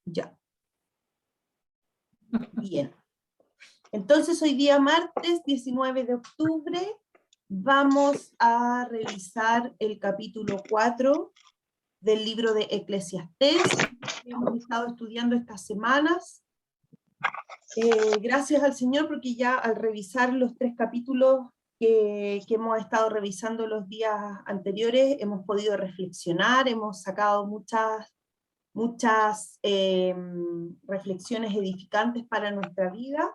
Ya. Bien. Entonces hoy día martes 19 de octubre vamos a revisar el capítulo 4 del libro de Eclesiastés que hemos estado estudiando estas semanas. Gracias al Señor porque ya al revisar los 3 capítulos que hemos estado revisando los días anteriores hemos podido reflexionar, hemos sacado muchas reflexiones edificantes para nuestra vida.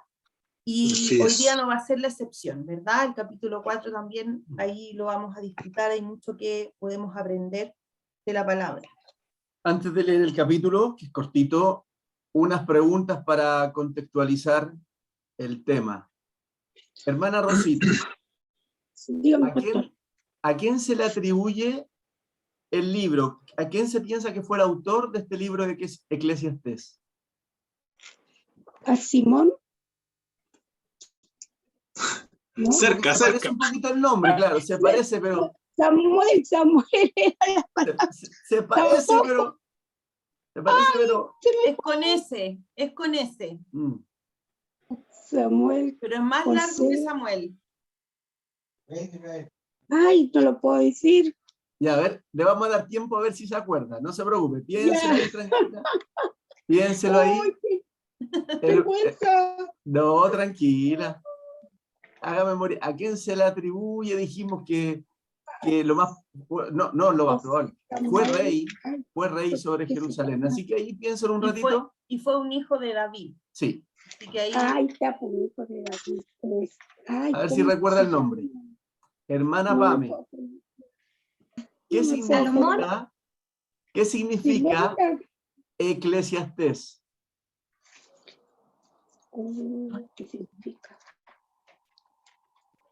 Y hoy día no va a ser la excepción, ¿verdad? El capítulo 4 también, ahí lo vamos a disfrutar, hay mucho que podemos aprender de la palabra. Antes de leer el capítulo, que es cortito, unas preguntas para contextualizar el tema. Hermana Rosita, ¿a quién se le atribuye el libro? ¿A quién se piensa que fue el autor de este libro de Eclesiastés? ¿A Simón? ¿No? Cerca. Se parece un poquito el nombre, claro, se parece, pero... Samuel se parece, pero... Se parece, pero... Es con ese. Samuel. Pero es más largo que Samuel. Ay, no lo puedo decir. Ya, a ver, le vamos a dar tiempo a ver si se acuerda, no se preocupe, piénselo ahí, tranquila. Piénselo ahí. No, tranquila. Haga memoria. ¿A quién se le atribuye? Dijimos que lo más... No lo más probable. Fue rey sobre Jerusalén. Así que ahí piénselo un ratito. Y fue un hijo de David. Sí. Así que ahí... Ay, está por hijo de David. Ay, a ver si recuerda el nombre. Hermana Pame. ¿Qué significa Eclesiastés? ¿Qué significa?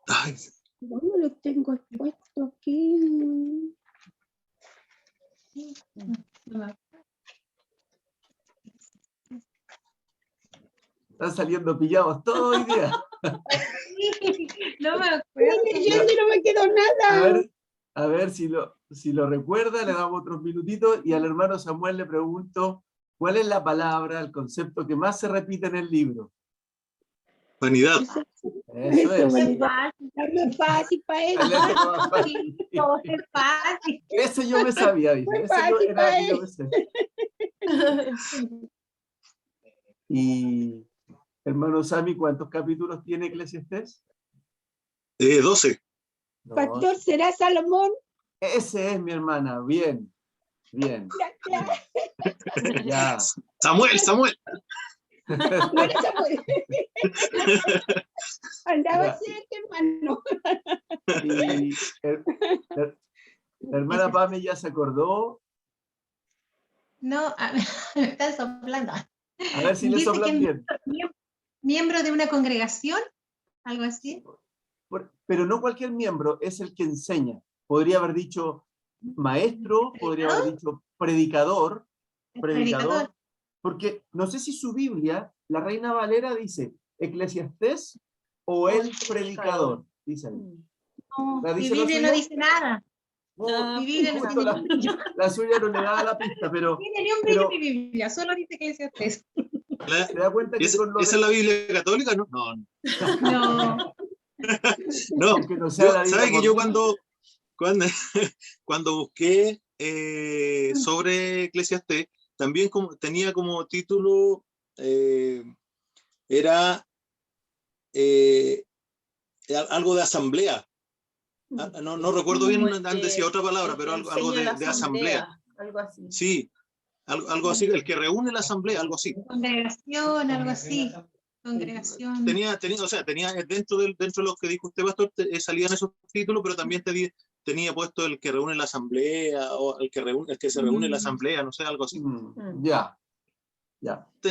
Ay. ¿Dónde lo tengo expuesto aquí? Están saliendo pillados todo hoy día. No me acuerdo. No me quedó nada. A ver si lo recuerda, le damos otros minutitos y al hermano Samuel le pregunto, ¿cuál es la palabra, el concepto que más se repite en el libro? Vanidad. Eso es. Vanidad. Es fácil para él. Es fácil. Eso yo me sabía, dice. Eso era que yo me sé. Y, hermano Sami, ¿cuántos capítulos tiene Eclesiastés? 12. Pastor, ¿será Salomón? Ese es mi hermana, bien. Ya. Samuel. Andaba cerca, hermano. Y, la hermana Pame ya se acordó. No, me están soplando. A ver si le soplan bien. Miembro de una congregación, algo así. Pero no cualquier miembro, es el que enseña. Podría haber dicho maestro, podría haber dicho predicador, porque no sé si su Biblia, la Reina Valera dice Eclesiastés o el predicador, dice ahí. No, mi Biblia no dice nada. No, mi Biblia no justo la suya no le daba la pista, pero... Tiene ni un brillo mi Biblia, solo dice Eclesiastés. ¿Se da cuenta que ¿Esa es la Biblia católica? No. No, ¿sabe que yo cuando busqué sobre Eclesiastés, también tenía como título, era algo de asamblea. No recuerdo bien, antes decía otra palabra, pero algo de asamblea. Algo así. Sí, algo así, el que reúne la asamblea, algo así. Congregación, algo así. Congregación. Tenía dentro de lo que dijo usted, pastor, salían esos títulos, pero también tenía puesto el que reúne la asamblea, o el que se reúne la asamblea, no sé, algo así. Ya.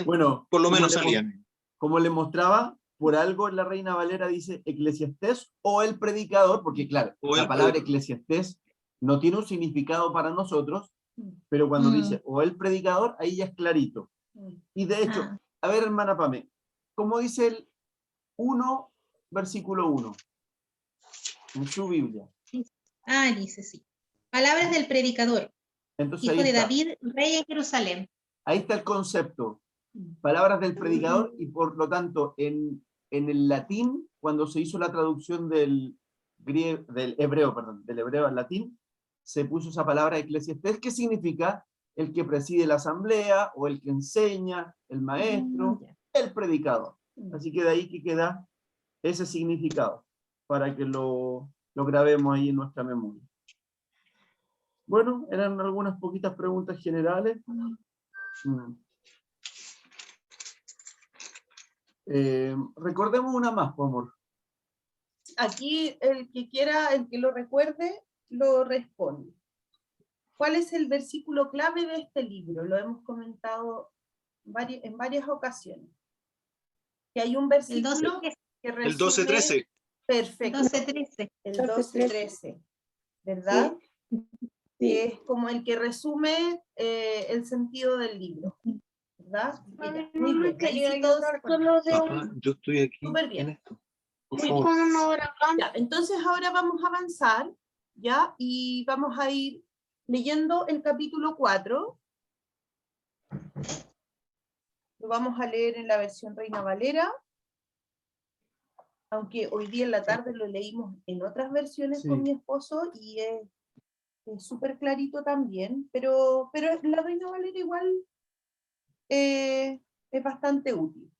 Bueno, por lo menos salían. Como le mostraba, por algo la Reina Valera dice Eclesiastés o el predicador, porque claro, la palabra Eclesiastés no tiene un significado para nosotros, pero cuando dice o el predicador, ahí ya es clarito. Y de hecho, a ver, hermana Pame, ¿cómo dice el 1, versículo 1? En su Biblia. Dice sí. Palabras del predicador. Entonces, hijo de David, rey en Jerusalén. ahí está el concepto. Palabras del predicador, y por lo tanto, en el latín, cuando se hizo la traducción del hebreo al latín, se puso esa palabra eclesiastés, que significa el que preside la asamblea, o el que enseña, el maestro, el predicador. Así que de ahí que queda ese significado, para que lo grabemos ahí en nuestra memoria. Bueno, eran algunas poquitas preguntas generales. Recordemos una más, por favor. Aquí el que quiera, el que lo recuerde, lo responde. ¿Cuál es el versículo clave de este libro? Lo hemos comentado en varias ocasiones. Que hay un versículo que resume... El 12-13. Perfecto. 12-13. El 12-13, ¿verdad? Sí. Que es como el que resume el sentido del libro, ¿verdad? Muy bien. Ahí sí todos se acuerdan. Yo estoy aquí Súper bien. en esto. Por Muy favor. bien. Ya, entonces ahora vamos a avanzar, ¿ya? Y vamos a ir leyendo el capítulo 4. Lo vamos a leer en la versión Reina Valera, aunque hoy día en la tarde lo leímos en otras versiones con mi esposo, y es súper clarito también, pero la Reina Valera igual es bastante útil.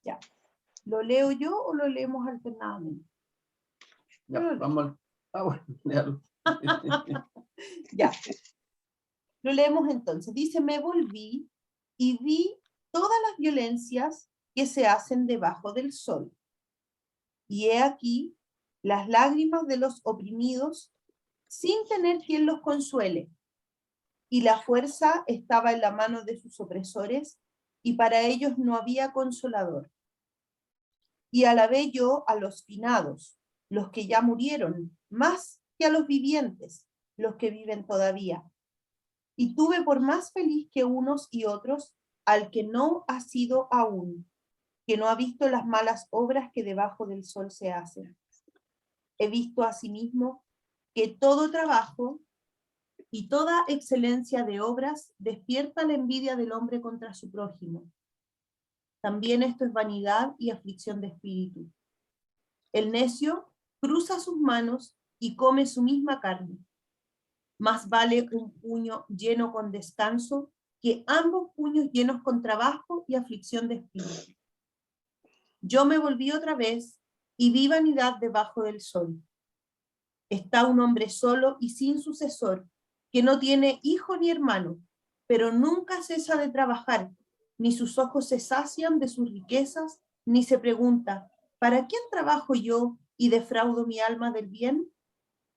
Ya. ¿Lo leo yo o lo leemos alternadamente? Ya, vamos bueno, léalo. Ya. Lo leemos entonces. Dice: me volví y vi todas las violencias que se hacen debajo del sol. Y he aquí las lágrimas de los oprimidos sin tener quien los consuele. Y la fuerza estaba en la mano de sus opresores, y para ellos no había consolador. Y alabé yo a los finados, los que ya murieron, más que a los vivientes, los que viven todavía. Y tuve por más feliz que unos y otros al que no ha sido aún, que no ha visto las malas obras que debajo del sol se hacen. He visto asimismo que todo trabajo y toda excelencia de obras despierta la envidia del hombre contra su prójimo. También esto es vanidad y aflicción de espíritu. El necio cruza sus manos y come su misma carne. Más vale un puño lleno con descanso que ambos puños llenos con trabajo y aflicción de espíritu. Yo me volví otra vez y vi vanidad debajo del sol. Está un hombre solo y sin sucesor, que no tiene hijo ni hermano, pero nunca cesa de trabajar, ni sus ojos se sacian de sus riquezas, ni se pregunta, ¿para quién trabajo yo y defraudo mi alma del bien?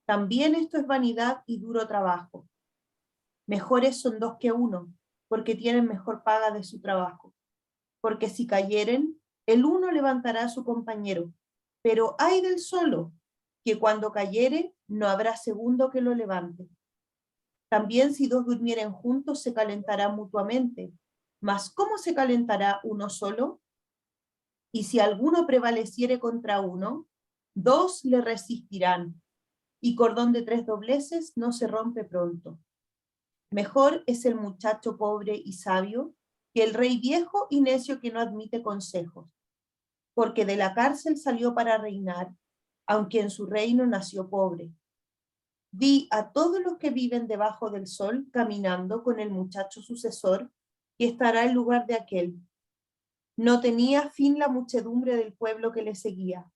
También esto es vanidad y duro trabajo. Mejores son dos que uno, porque tienen mejor paga de su trabajo. Porque si cayeren, el uno levantará a su compañero, pero ay del solo, que cuando cayere no habrá segundo que lo levante. También si dos durmieren juntos se calentarán mutuamente, mas ¿cómo se calentará uno solo? Y si alguno prevaleciere contra uno, dos le resistirán, y cordón de 3 dobleces no se rompe pronto. Mejor es el muchacho pobre y sabio que el rey viejo y necio que no admite consejos, porque de la cárcel salió para reinar, aunque en su reino nació pobre. Vi a todos los que viven debajo del sol caminando con el muchacho sucesor, que estará en lugar de aquel. No tenía fin la muchedumbre del pueblo que le seguía.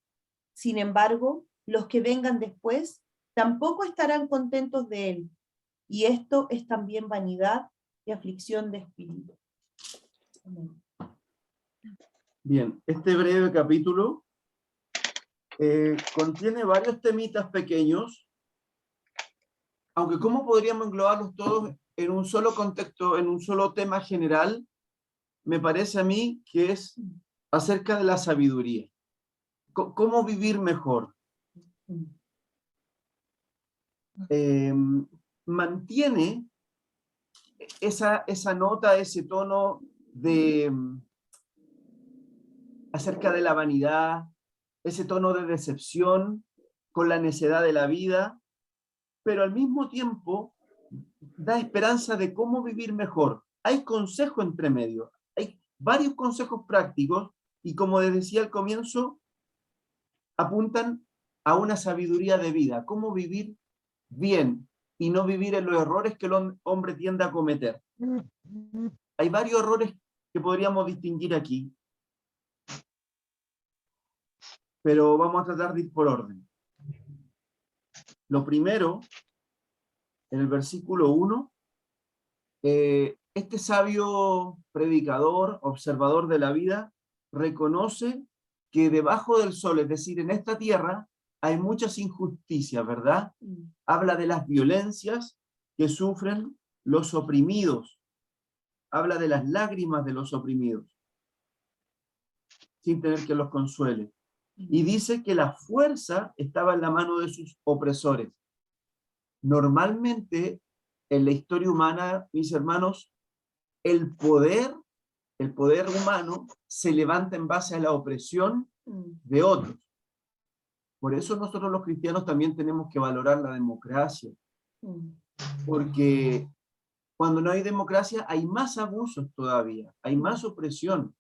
Sin embargo, los que vengan después tampoco estarán contentos de él, y esto es también vanidad y aflicción de espíritu. Amén. Bien, este breve capítulo contiene varios temitas pequeños, aunque ¿cómo podríamos englobarlos todos en un solo contexto, en un solo tema general? Me parece a mí que es acerca de la sabiduría. ¿Cómo vivir mejor? Mantiene esa nota, ese tono de acerca de la vanidad, ese tono de decepción con la necedad de la vida, pero al mismo tiempo da esperanza de cómo vivir mejor. Hay consejos entre medio, hay varios consejos prácticos y como les decía al comienzo, apuntan a una sabiduría de vida, cómo vivir bien y no vivir en los errores que el hombre tiende a cometer. Hay varios errores que podríamos distinguir aquí, pero vamos a tratar de ir por orden. Lo primero, en el versículo 1, este sabio predicador, observador de la vida, reconoce que debajo del sol, es decir, en esta tierra, hay muchas injusticias, ¿verdad? Habla de las violencias que sufren los oprimidos. Habla de las lágrimas de los oprimidos, sin tener que los consuele. Y dice que la fuerza estaba en la mano de sus opresores. Normalmente, en la historia humana, mis hermanos, el poder humano se levanta en base a la opresión de otros. Por eso nosotros los cristianos también tenemos que valorar la democracia. Porque cuando no hay democracia hay más abusos todavía, hay más opresión.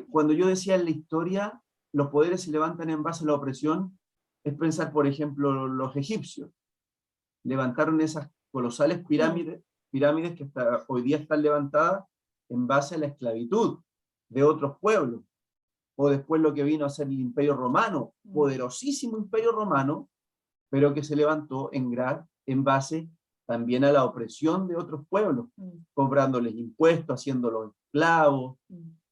Cuando yo decía en la historia, los poderes se levantan en base a la opresión, es pensar, por ejemplo, los egipcios. Levantaron esas colosales pirámides que hasta hoy día están levantadas en base a la esclavitud de otros pueblos. O después lo que vino a ser el Imperio Romano, poderosísimo Imperio Romano, pero que se levantó en base también a la opresión de otros pueblos, cobrándoles impuestos, haciéndolos esclavos,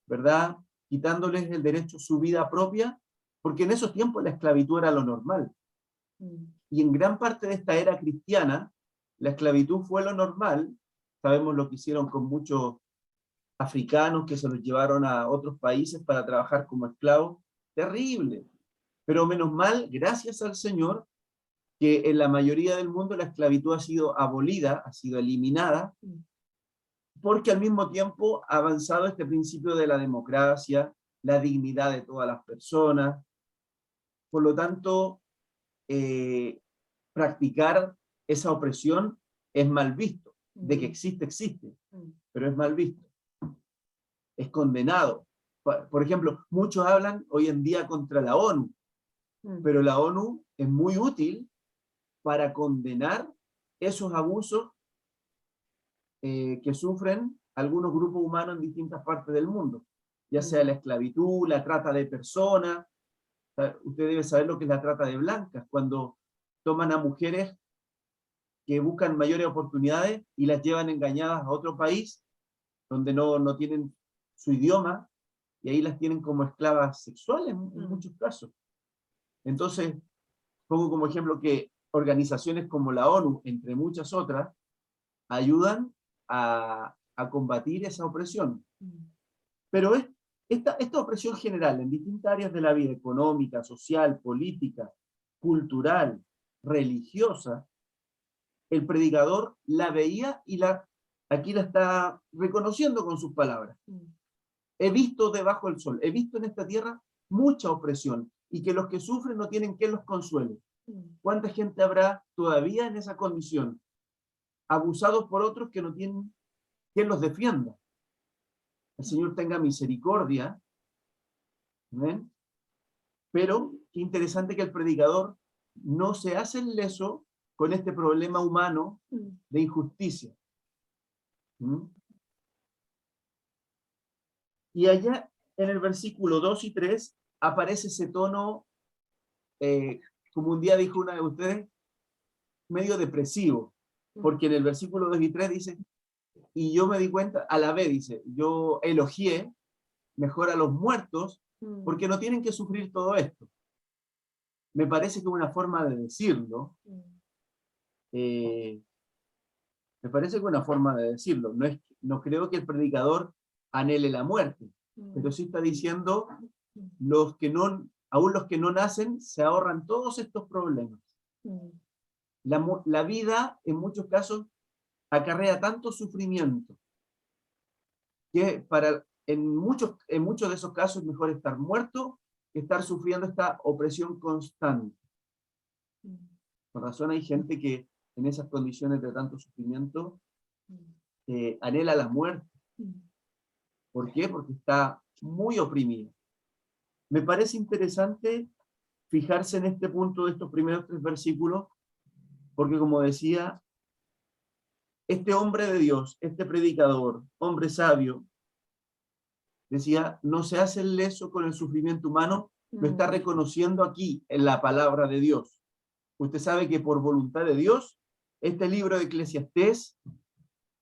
¿verdad? Quitándoles el derecho a su vida propia, porque en esos tiempos la esclavitud era lo normal. Y en gran parte de esta era cristiana, la esclavitud fue lo normal. Sabemos lo que hicieron con muchos africanos que se los llevaron a otros países para trabajar como esclavos. Terrible. Pero menos mal, gracias al Señor, que en la mayoría del mundo la esclavitud ha sido abolida, ha sido eliminada, porque al mismo tiempo ha avanzado este principio de la democracia, la dignidad de todas las personas. Por lo tanto, practicar esa opresión es mal visto. De que existe, existe, pero es mal visto. Es condenado. Por ejemplo, muchos hablan hoy en día contra la ONU, pero la ONU es muy útil para condenar esos abusos que sufren algunos grupos humanos en distintas partes del mundo, ya sea la esclavitud, la trata de personas. Usted debe saber lo que es la trata de blancas, cuando toman a mujeres que buscan mayores oportunidades y las llevan engañadas a otro país donde no tienen su idioma, y ahí las tienen como esclavas sexuales en muchos casos. Entonces, pongo como ejemplo que organizaciones como la ONU, entre muchas otras, ayudan a combatir esa opresión. Pero esta opresión general en distintas áreas de la vida, económica, social, política, cultural, religiosa, el predicador la veía y aquí la está reconociendo con sus palabras. He visto debajo del sol, he visto en esta tierra mucha opresión, y que los que sufren no tienen quien los consuele. ¿Cuánta gente habrá todavía en esa condición? Abusados por otros que no tienen quien los defienda. El Señor tenga misericordia. ¿Ven? Pero qué interesante que el predicador no se hace el leso con este problema humano de injusticia. Y allá en el versículo 2 y 3 aparece ese tono, como un día dijo una de ustedes, medio depresivo, porque en el versículo 2 y 3 dice, y yo me di cuenta, a la vez dice, yo elogié mejor a los muertos, porque no tienen que sufrir todo esto. Me parece que una forma de decirlo, me parece que una forma de decirlo, no creo que el predicador anhele la muerte, pero sí está diciendo, aún los que no nacen se ahorran todos estos problemas. La vida, en muchos casos, acarrea tanto sufrimiento, que en muchos de esos casos es mejor estar muerto que estar sufriendo esta opresión constante. Por razón hay gente que en esas condiciones de tanto sufrimiento, anhela la muerte. ¿Por qué? Porque está muy oprimida. Me parece interesante fijarse en este punto de estos primeros 3 versículos, porque como decía, este hombre de Dios, este predicador, hombre sabio, decía, no se hace el leso con el sufrimiento humano, lo está reconociendo aquí en la palabra de Dios. Usted sabe que por voluntad de Dios, este libro de Eclesiastés,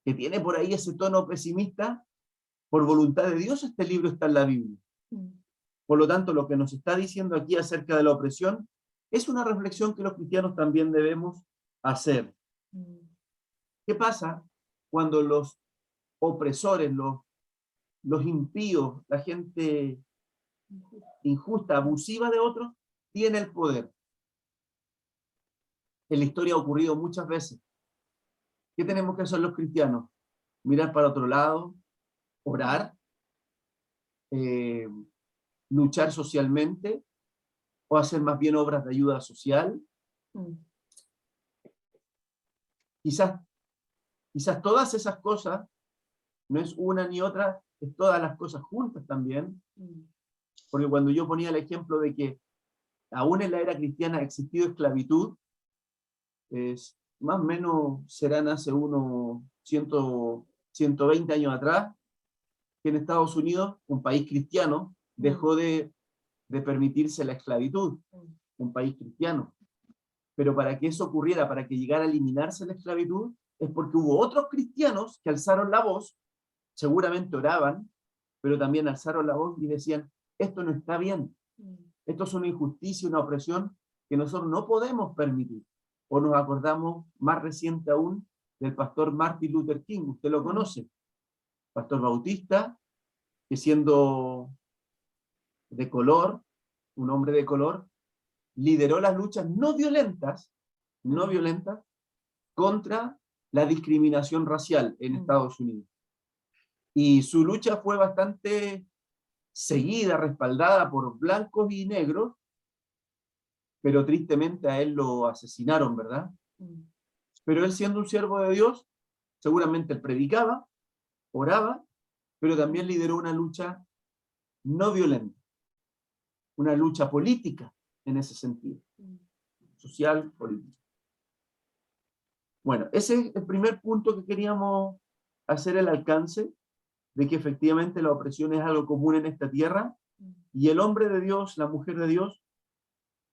que tiene por ahí ese tono pesimista, por voluntad de Dios este libro está en la Biblia. Por lo tanto, lo que nos está diciendo aquí acerca de la opresión es una reflexión que los cristianos también debemos hacer. ¿Qué pasa cuando los opresores, los impíos, la gente injusta, abusiva de otros, tiene el poder? En la historia ha ocurrido muchas veces. ¿Qué tenemos que hacer los cristianos? Mirar para otro lado, orar, luchar socialmente, o hacer más bien obras de ayuda social. Quizás todas esas cosas, no es una ni otra, es todas las cosas juntas también, porque cuando yo ponía el ejemplo de que aún en la era cristiana ha existido esclavitud, más o menos serán hace unos 120 años atrás, que en Estados Unidos, un país cristiano, dejó de permitirse la esclavitud, un país cristiano. Pero para que eso ocurriera, para que llegara a eliminarse la esclavitud, es porque hubo otros cristianos que alzaron la voz, seguramente oraban, pero también alzaron la voz y decían, esto no está bien, esto es una injusticia, una opresión que nosotros no podemos permitir. O nos acordamos más reciente aún del pastor Martin Luther King, usted lo conoce, pastor bautista, que siendo de color, un hombre de color, lideró las luchas no violentas contra la discriminación racial en Estados Unidos. Y su lucha fue bastante seguida, respaldada por blancos y negros, pero tristemente a él lo asesinaron, ¿verdad? Pero él, siendo un siervo de Dios, seguramente él predicaba, oraba, pero también lideró una lucha no violenta, una lucha política en ese sentido, social, política. Bueno, ese es el primer punto que queríamos hacer el alcance, de que efectivamente la opresión es algo común en esta tierra, y el hombre de Dios, la mujer de Dios,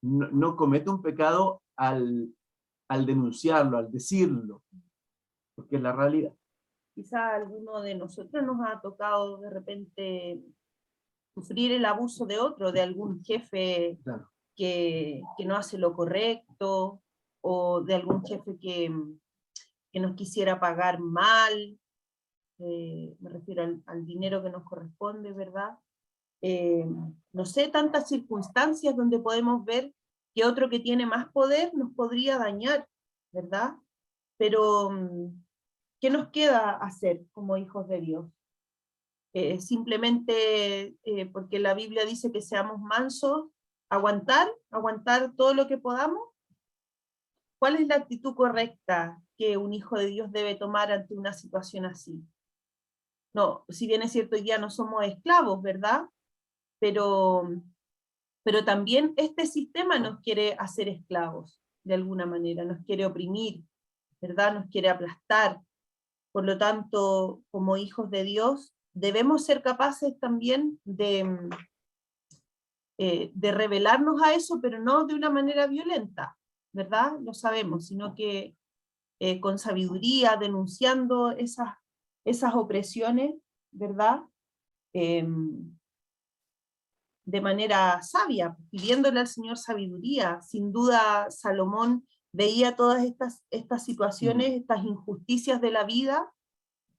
no comete un pecado al denunciarlo, al decirlo, porque es la realidad. Quizá a alguno de nosotros nos ha tocado de repente sufrir el abuso de otro, de algún jefe, claro, que no hace lo correcto, o de algún jefe que nos quisiera pagar mal, me refiero al dinero que nos corresponde, ¿verdad? No sé, tantas circunstancias donde podemos ver que otro que tiene más poder nos podría dañar, ¿verdad? Pero, ¿qué nos queda hacer como hijos de Dios? Simplemente porque la Biblia dice que seamos mansos, aguantar todo lo que podamos. ¿Cuál es la actitud correcta que un hijo de Dios debe tomar ante una situación así? No, si bien es cierto, hoy día no somos esclavos, ¿verdad? Pero también este sistema nos quiere hacer esclavos, de alguna manera, nos quiere oprimir, ¿verdad? Nos quiere aplastar. Por lo tanto, como hijos de Dios, debemos ser capaces también de rebelarnos a eso, pero no de una manera violenta, ¿verdad? Lo sabemos, sino que con sabiduría, denunciando esas opresiones, ¿verdad? De manera sabia, pidiéndole al Señor sabiduría. Sin duda, Salomón veía todas estas situaciones, estas injusticias de la vida,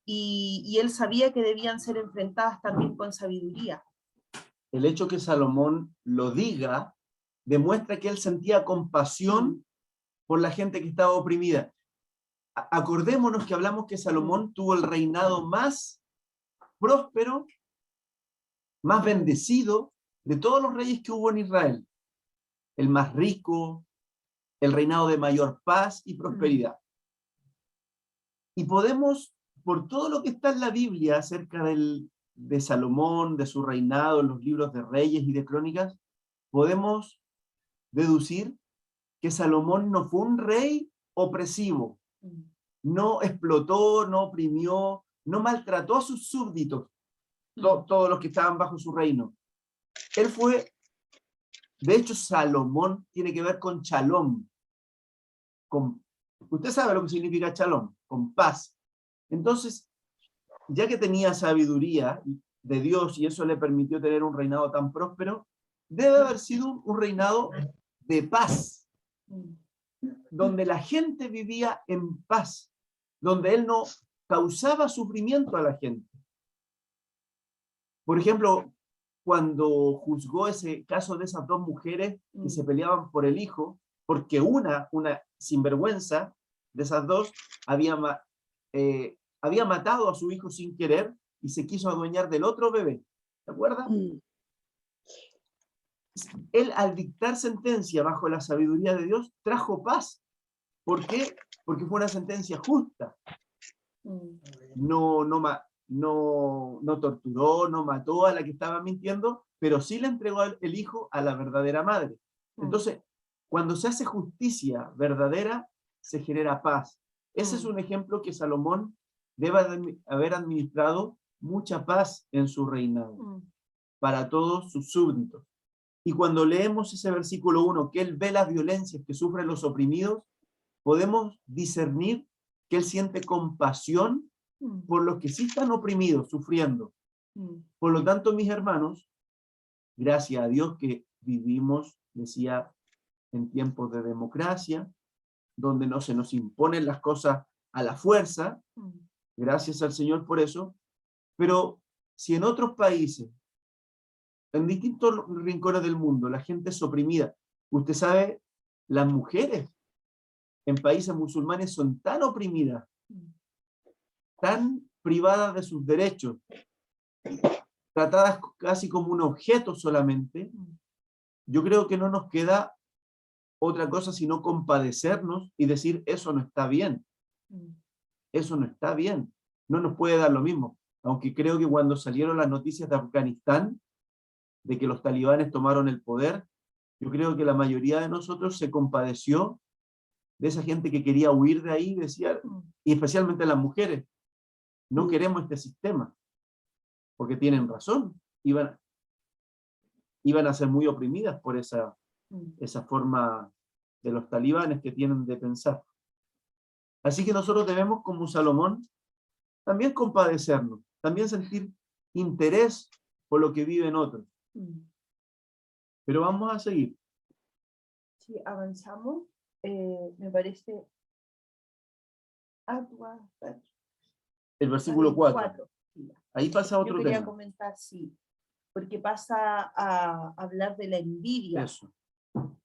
y él sabía que debían ser enfrentadas también con sabiduría. El hecho que Salomón lo diga demuestra que él sentía compasión por la gente que estaba oprimida. Acordémonos que hablamos que Salomón tuvo el reinado más próspero, más bendecido de todos los reyes que hubo en Israel. El más rico, el reinado de mayor paz y prosperidad. Y podemos, por todo lo que está en la Biblia acerca de Salomón, de su reinado, en los libros de Reyes y de Crónicas, podemos deducir que Salomón no fue un rey opresivo, no explotó, no oprimió, no maltrató a sus súbditos, todos los que estaban bajo su reino. Él fue, de hecho, Salomón tiene que ver con shalom. Usted sabe lo que significa shalom, con paz. Entonces, ya que tenía sabiduría de Dios y eso le permitió tener un reinado tan próspero, debe haber sido un reinado de paz, donde la gente vivía en paz, donde él no causaba sufrimiento a la gente. Por ejemplo, cuando juzgó ese caso de esas dos mujeres que se peleaban por el hijo, porque una sinvergüenza de esas dos había matado a su hijo sin querer y se quiso adueñar del otro bebé. ¿Se acuerda? Él, al dictar sentencia bajo la sabiduría de Dios, trajo paz. ¿Por qué? Porque fue una sentencia justa. No torturó, no mató a la que estaba mintiendo, pero sí le entregó el hijo a la verdadera madre. Entonces, cuando se hace justicia verdadera, se genera paz. Ese es un ejemplo que Salomón debe haber administrado mucha paz en su reinado para todos sus súbditos. Y cuando leemos ese versículo 1, que él ve las violencias que sufren los oprimidos, podemos discernir que él siente compasión por los que sí están oprimidos, sufriendo. Por lo tanto, mis hermanos, gracias a Dios que vivimos, decía, en tiempos de democracia, donde no se nos imponen las cosas a la fuerza, gracias al Señor por eso, pero si en otros países, en distintos rincones del mundo, la gente es oprimida, usted sabe, las mujeres en países musulmanes son tan oprimidas, tan privadas de sus derechos, tratadas casi como un objeto solamente. Yo creo que no nos queda otra cosa sino compadecernos y decir, eso no está bien. Eso no está bien. No nos puede dar lo mismo. Aunque creo que cuando salieron las noticias de Afganistán, de que los talibanes tomaron el poder, yo creo que la mayoría de nosotros se compadeció de esa gente que quería huir de ahí, decía, y especialmente las mujeres, no queremos este sistema, porque tienen razón, iban a ser muy oprimidas por esa forma de los talibanes que tienen de pensar. Así que nosotros debemos, como Salomón, también compadecernos, también sentir interés por lo que viven otros. Pero vamos a seguir. Sí, avanzamos. Me parece... El versículo 4. Sí. Ahí pasa otro Yo quería tema. comentar, sí, porque pasa a hablar de la envidia. Eso.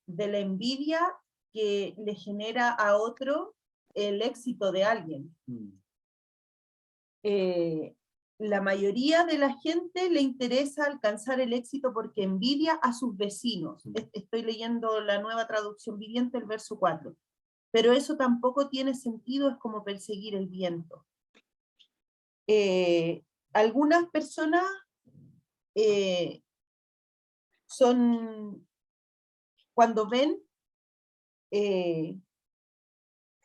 De la envidia que le genera a otro el éxito de alguien. La mayoría de la gente le interesa alcanzar el éxito porque envidia a sus vecinos. Estoy leyendo la Nueva Traducción Viviente, el verso 4. Pero eso tampoco tiene sentido, es como perseguir el viento. Algunas personas cuando ven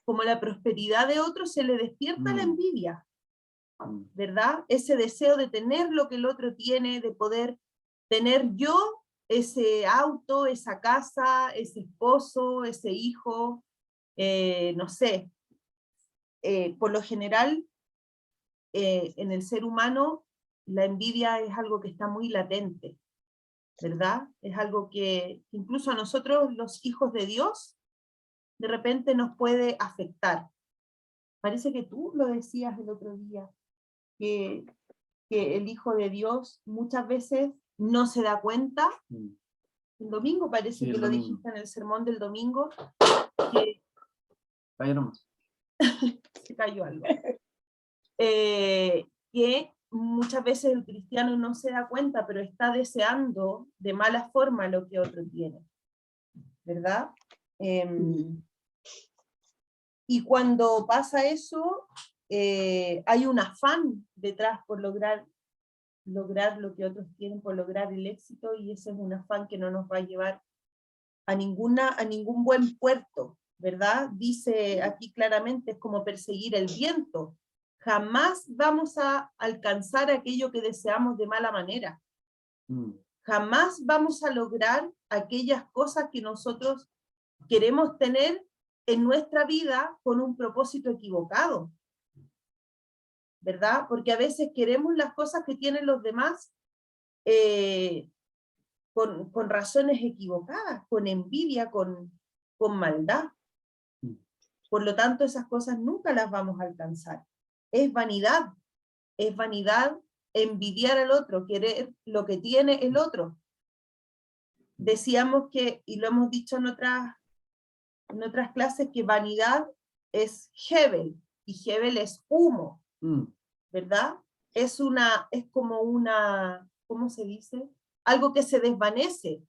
como la prosperidad de otros, se le despierta la envidia, ¿verdad? Ese deseo de tener lo que el otro tiene, de poder tener yo ese auto, esa casa, ese esposo, ese hijo, no sé. Por lo general, en el ser humano, la envidia es algo que está muy latente, ¿verdad? Es algo que incluso a nosotros, los hijos de Dios, de repente nos puede afectar. Parece que tú lo decías el otro día, que el Hijo de Dios muchas veces no se da cuenta. El domingo parece que lo dijiste en el sermón del domingo, que se cayó algo. Que muchas veces el cristiano no se da cuenta, pero está deseando de mala forma lo que otro tiene, ¿verdad? Y cuando pasa eso, hay un afán detrás por lograr lo que otros tienen, por lograr el éxito, y ese es un afán que no nos va a llevar a ningún buen puerto, ¿verdad? Dice aquí claramente, es como perseguir el viento. Jamás vamos a alcanzar aquello que deseamos de mala manera. Jamás vamos a lograr aquellas cosas que nosotros queremos tener en nuestra vida con un propósito equivocado, ¿verdad? Porque a veces queremos las cosas que tienen los demás con razones equivocadas, con envidia, con maldad. Por lo tanto, esas cosas nunca las vamos a alcanzar. Es vanidad envidiar al otro, querer lo que tiene el otro. Decíamos que, y lo hemos dicho en otras clases, que vanidad es Hebel, y Hebel es humo, ¿verdad? Es como una, ¿cómo se dice? Algo que se desvanece,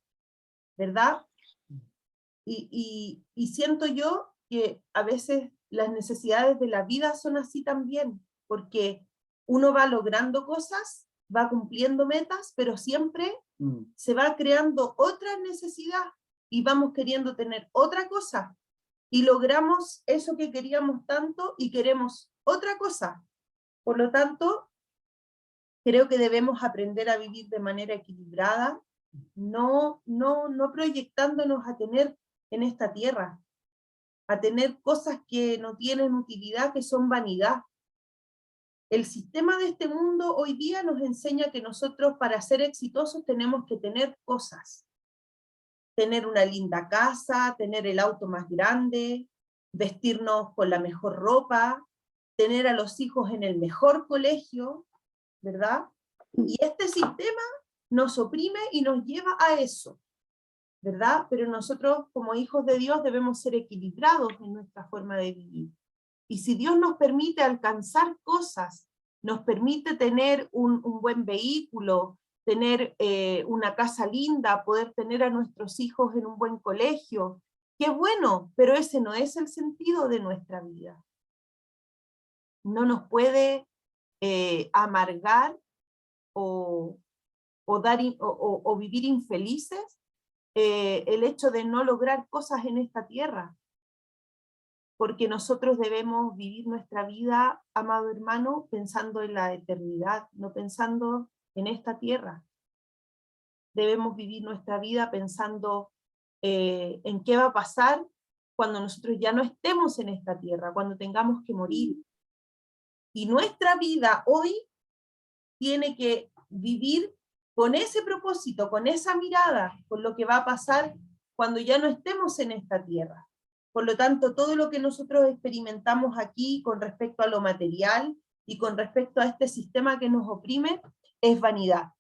¿verdad? Y siento yo que a veces las necesidades de la vida son así también, porque uno va logrando cosas, va cumpliendo metas, pero siempre se va creando otra necesidad, y vamos queriendo tener otra cosa, y logramos eso que queríamos tanto, y queremos otra cosa. Por lo tanto, creo que debemos aprender a vivir de manera equilibrada, no proyectándonos a tener en esta tierra, a tener cosas que no tienen utilidad, que son vanidad. El sistema de este mundo hoy día nos enseña que nosotros, para ser exitosos, tenemos que tener cosas. Tener una linda casa, tener el auto más grande, vestirnos con la mejor ropa, tener a los hijos en el mejor colegio, ¿verdad? Y este sistema nos oprime y nos lleva a eso, ¿verdad? Pero nosotros, como hijos de Dios, debemos ser equilibrados en nuestra forma de vivir. Y si Dios nos permite alcanzar cosas, nos permite tener un buen vehículo, tener una casa linda, poder tener a nuestros hijos en un buen colegio, qué bueno, pero ese no es el sentido de nuestra vida. No nos puede amargar o vivir infelices el hecho de no lograr cosas en esta tierra, porque nosotros debemos vivir nuestra vida, amado hermano, pensando en la eternidad, no pensando en esta tierra. Debemos vivir nuestra vida pensando en qué va a pasar cuando nosotros ya no estemos en esta tierra, cuando tengamos que morir. Y nuestra vida hoy tiene que vivir con ese propósito, con esa mirada, con lo que va a pasar cuando ya no estemos en esta tierra. Por lo tanto, todo lo que nosotros experimentamos aquí con respecto a lo material y con respecto a este sistema que nos oprime, es vanidad.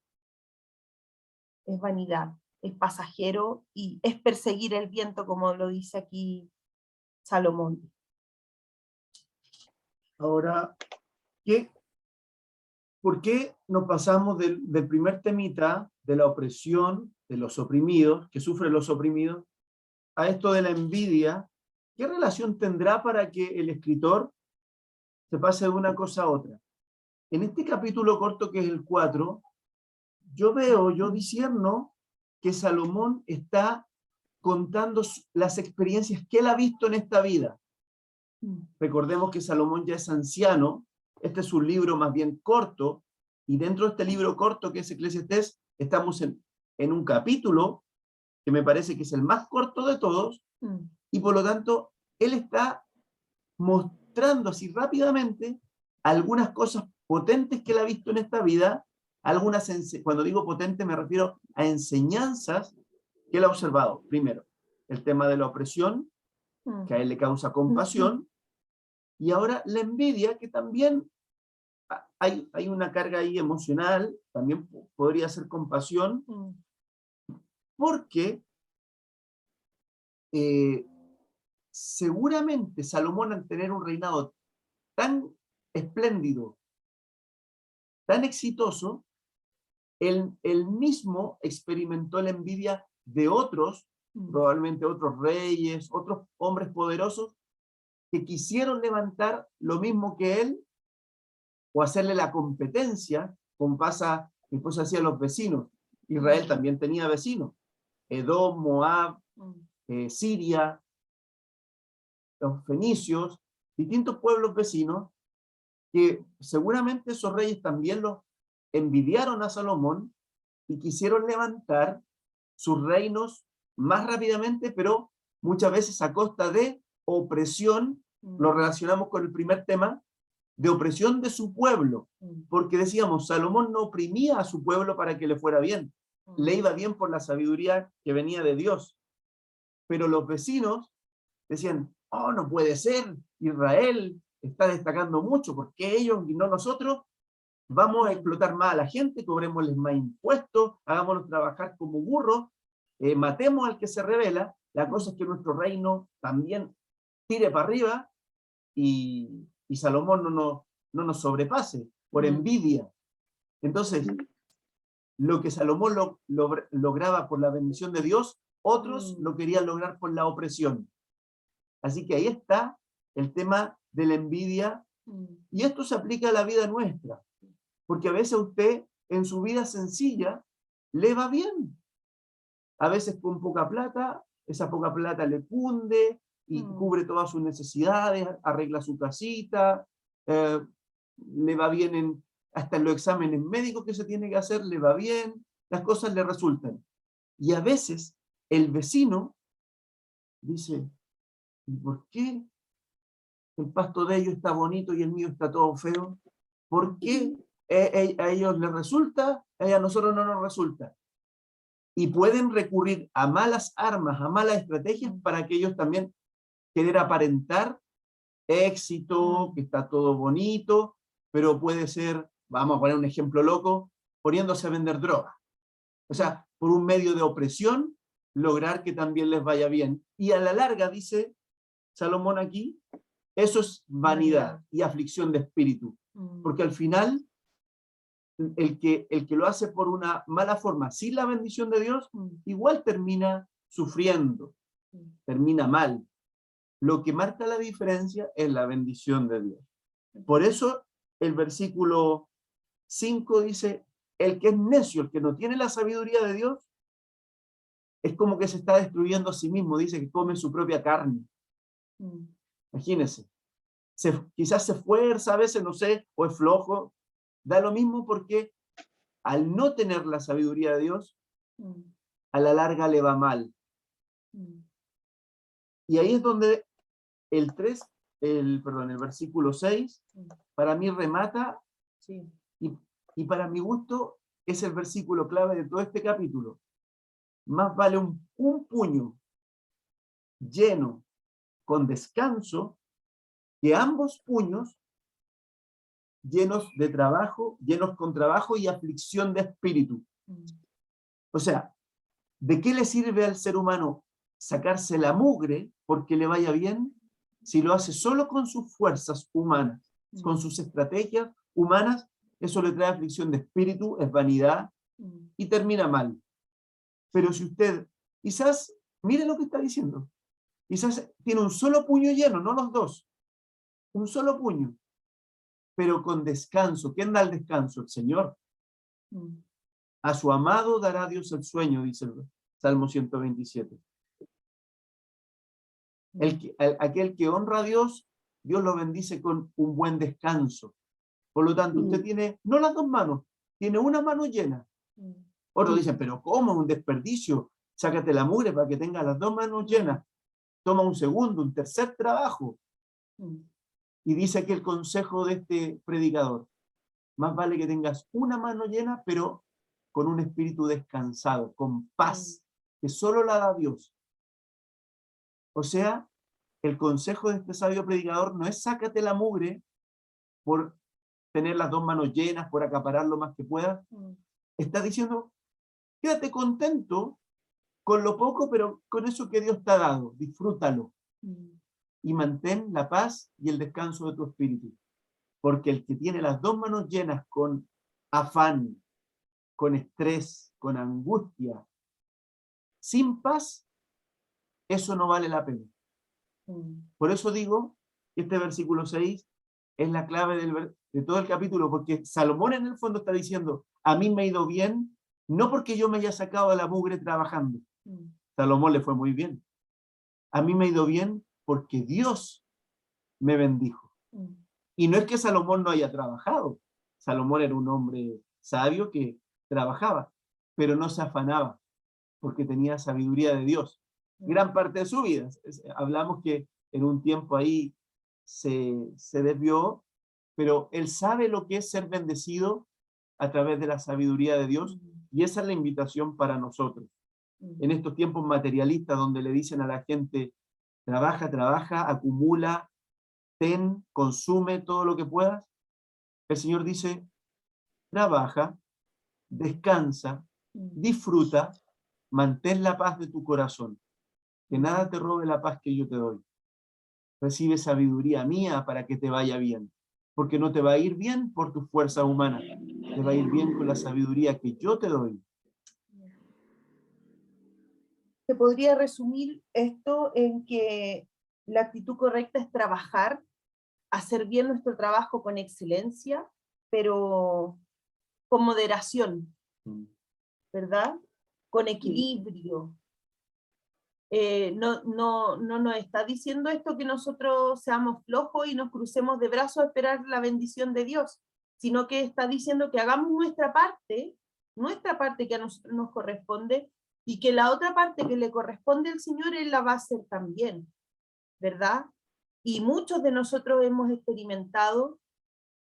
Es vanidad, es pasajero y es perseguir el viento, como lo dice aquí Salomón. Ahora, ¿por qué nos pasamos del primer temita, de la opresión, de los oprimidos, que sufren los oprimidos, a esto de la envidia? ¿Qué relación tendrá para que el escritor se pase de una cosa a otra? En este capítulo corto, que es el 4, yo discierno que Salomón está contando las experiencias que él ha visto en esta vida. Recordemos que Salomón ya es anciano, este es un libro más bien corto, y dentro de este libro corto que es Eclesiastés, estamos en un capítulo que me parece que es el más corto de todos, y por lo tanto, él está mostrando así rápidamente algunas cosas potentes que él ha visto en esta vida, cuando digo potente me refiero a enseñanzas que él ha observado. Primero, el tema de la opresión, que a él le causa compasión, y ahora la envidia, que también hay una carga ahí emocional, también podría ser compasión, porque seguramente Salomón, al tener un reinado tan espléndido, tan exitoso, él mismo experimentó la envidia de otros, probablemente otros reyes, otros hombres poderosos, que quisieron levantar lo mismo que él, o hacerle la competencia, como pasa, después hacían los vecinos. Israel también tenía vecinos, Edom, Moab, Siria, los fenicios, distintos pueblos vecinos, que seguramente esos reyes también los envidiaron a Salomón y quisieron levantar sus reinos más rápidamente, pero muchas veces a costa de opresión. Lo relacionamos con el primer tema, de opresión de su pueblo, porque decíamos, Salomón no oprimía a su pueblo para que le fuera bien, le iba bien por la sabiduría que venía de Dios, pero los vecinos decían, oh, no puede ser, Israel está destacando mucho, porque ellos y no nosotros vamos a explotar más a la gente, cobrémosles más impuestos, hagámoslos trabajar como burros, matemos al que se rebela. La cosa es que nuestro reino también tire para arriba y Salomón no nos sobrepase por envidia. Entonces, lo que Salomón lograba por la bendición de Dios, otros lo querían lograr por la opresión. Así que ahí está el tema de la envidia, y esto se aplica a la vida nuestra, porque a veces a usted en su vida sencilla le va bien. A veces con poca plata, esa poca plata le cunde y cubre todas sus necesidades, arregla su casita, le va bien hasta en los exámenes médicos que se tiene que hacer, le va bien, las cosas le resultan. Y a veces el vecino dice, ¿y por qué el pasto de ellos está bonito y el mío está todo feo? ¿Por qué a ellos les resulta, a nosotros no nos resulta? Y pueden recurrir a malas armas, a malas estrategias para que ellos también querer aparentar éxito, que está todo bonito, pero puede ser, vamos a poner un ejemplo loco, poniéndose a vender droga. O sea, por un medio de opresión, lograr que también les vaya bien. Y a la larga, dice Salomón aquí, eso es vanidad y aflicción de espíritu. Porque al final, el que lo hace por una mala forma, sin la bendición de Dios, igual termina sufriendo, termina mal. Lo que marca la diferencia es la bendición de Dios. Por eso el versículo 5 dice, el que es necio, el que no tiene la sabiduría de Dios, es como que se está destruyendo a sí mismo, dice que come su propia carne. Imagínense, quizás se esfuerza a veces, no sé, o es flojo, da lo mismo porque al no tener la sabiduría de Dios, a la larga le va mal. Y ahí es donde el versículo 6, para mí remata, y para mi gusto es el versículo clave de todo este capítulo. Más vale un puño lleno con descanso que ambos puños llenos con trabajo y aflicción de espíritu. O sea, ¿de qué le sirve al ser humano sacarse la mugre porque le vaya bien si lo hace solo con sus fuerzas humanas, con sus estrategias humanas? Eso le trae aflicción de espíritu, es vanidad y termina mal. Pero si usted, quizás, mire lo que está diciendo, quizás tiene un solo puño lleno, no los dos, un solo puño, pero con descanso. ¿Quién da el descanso? El Señor. A su amado dará Dios el sueño, dice el Salmo 127. Aquel que honra a Dios, Dios lo bendice con un buen descanso. Por lo tanto, usted tiene, no las dos manos, tiene una mano llena. Otros dicen, pero ¿cómo? Un desperdicio. Sácate la mugre para que tenga las dos manos llenas. Toma un segundo, un tercer trabajo. Y dice aquí el consejo de este predicador. Más vale que tengas una mano llena, pero con un espíritu descansado, con paz, que solo la da Dios. O sea, el consejo de este sabio predicador no es sácate la mugre por tener las dos manos llenas, por acaparar lo más que puedas. Está diciendo, quédate contento con lo poco, pero con eso que Dios te ha dado, disfrútalo. Y mantén la paz y el descanso de tu espíritu. Porque el que tiene las dos manos llenas con afán, con estrés, con angustia, sin paz, eso no vale la pena. Por eso digo que este versículo 6 es la clave de todo el capítulo, porque Salomón en el fondo está diciendo, a mí me ha ido bien, no porque yo me haya sacado la mugre trabajando. Salomón le fue muy bien. A mí me ha ido bien porque Dios me bendijo. Y no es que Salomón no haya trabajado. Salomón era un hombre sabio que trabajaba, pero no se afanaba, porque tenía sabiduría de Dios. Gran parte de su vida. Hablamos que en un tiempo ahí se desvió, pero él sabe lo que es ser bendecido a través de la sabiduría de Dios, y esa es la invitación para nosotros. En estos tiempos materialistas donde le dicen a la gente, trabaja, trabaja, acumula, ten, consume todo lo que puedas, el Señor dice, trabaja, descansa, disfruta, mantén la paz de tu corazón, que nada te robe la paz que yo te doy. Recibe sabiduría mía para que te vaya bien, porque no te va a ir bien por tu fuerza humana, te va a ir bien con la sabiduría que yo te doy. Se podría resumir esto en que la actitud correcta es trabajar, hacer bien nuestro trabajo con excelencia, pero con moderación, ¿verdad? Con equilibrio. No nos está diciendo esto que nosotros seamos flojos y nos crucemos de brazos a esperar la bendición de Dios, sino que está diciendo que hagamos nuestra parte que a nosotros nos corresponde, y que la otra parte que le corresponde al Señor, Él la va a hacer también, ¿verdad? Y muchos de nosotros hemos experimentado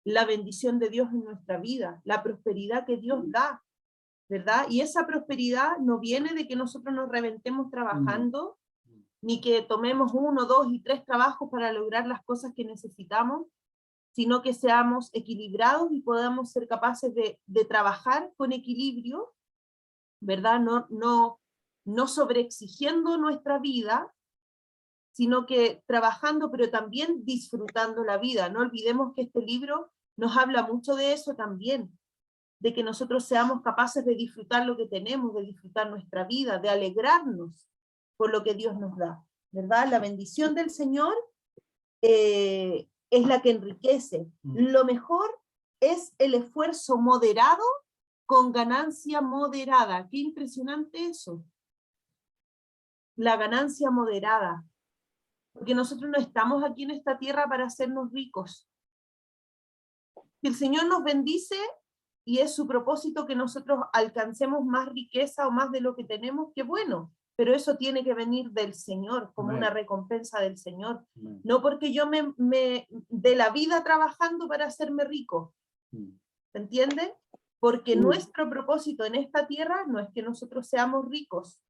la bendición de Dios en nuestra vida, la prosperidad que Dios da, ¿verdad? Y esa prosperidad no viene de que nosotros nos reventemos trabajando, ni que tomemos 1, 2 y 3 trabajos para lograr las cosas que necesitamos, sino que seamos equilibrados y podamos ser capaces de trabajar con equilibrio, ¿verdad? No sobreexigiendo nuestra vida, sino que trabajando, pero también disfrutando la vida. No olvidemos que este libro nos habla mucho de eso también, de que nosotros seamos capaces de disfrutar lo que tenemos, de disfrutar nuestra vida, de alegrarnos por lo que Dios nos da, ¿verdad? La bendición del Señor es la que enriquece. Lo mejor es el esfuerzo moderado con ganancia moderada. Qué impresionante eso. La ganancia moderada. Porque nosotros no estamos aquí en esta tierra para hacernos ricos. Si el Señor nos bendice, y es su propósito que nosotros alcancemos más riqueza o más de lo que tenemos, qué bueno, pero eso tiene que venir del Señor, como una recompensa del Señor. No porque yo me dé la vida trabajando para hacerme rico. ¿Se entiende? Porque nuestro propósito en esta tierra no es que nosotros seamos ricos,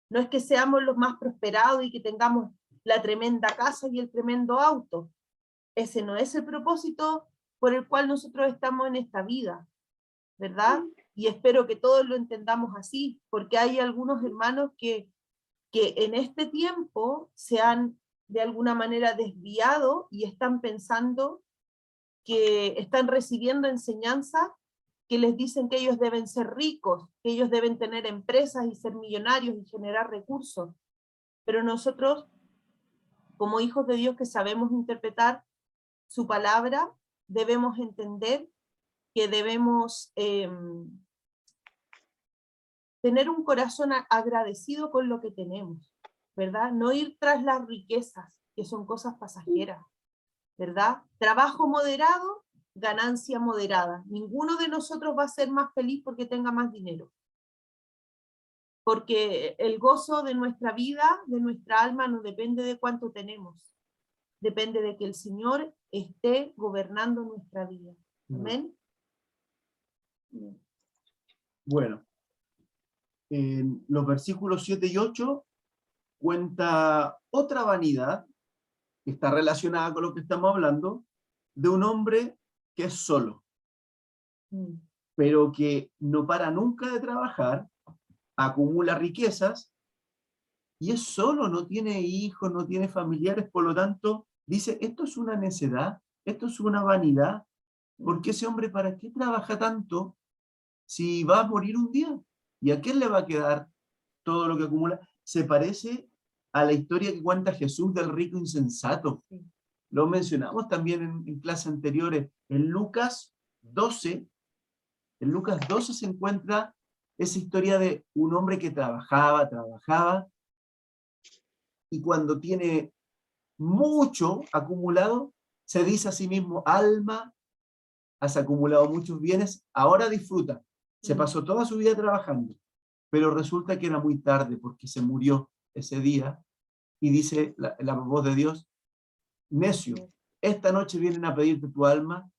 no es que seamos los más prosperados y que tengamos la tremenda casa y el tremendo auto. Ese no es el propósito por el cual nosotros estamos en esta vida, ¿verdad? Y espero que todos lo entendamos así, porque hay algunos hermanos que en este tiempo se han de alguna manera desviado y están pensando que están recibiendo enseñanzas que les dicen que ellos deben ser ricos, que ellos deben tener empresas y ser millonarios y generar recursos. Pero nosotros, como hijos de Dios que sabemos interpretar su palabra, debemos entender que debemos tener un corazón agradecido con lo que tenemos, ¿verdad? No ir tras las riquezas, que son cosas pasajeras, ¿verdad? Trabajo moderado, ganancia moderada. Ninguno de nosotros va a ser más feliz porque tenga más dinero. Porque el gozo de nuestra vida, de nuestra alma, no depende de cuánto tenemos. Depende de que el Señor esté gobernando nuestra vida. ¿Amén? Bueno, en los versículos 7 y 8 cuenta otra vanidad que está relacionada con lo que estamos hablando, de un hombre que es solo, pero que no para nunca de trabajar, acumula riquezas, y es solo, no tiene hijos, no tiene familiares, por lo tanto, dice, esto es una necedad, esto es una vanidad, porque ese hombre, ¿para qué trabaja tanto si va a morir un día? ¿Y a quién le va a quedar todo lo que acumula? Se parece a la historia que cuenta Jesús del rico insensato. lo mencionamos también en clases anteriores, en Lucas 12 se encuentra esa historia de un hombre que trabajaba, y cuando tiene mucho acumulado, se dice a sí mismo, alma, has acumulado muchos bienes, ahora disfruta. Se pasó toda su vida trabajando, pero resulta que era muy tarde porque se murió ese día, y dice la voz de Dios, necio, esta noche vienen a pedirte tu alma,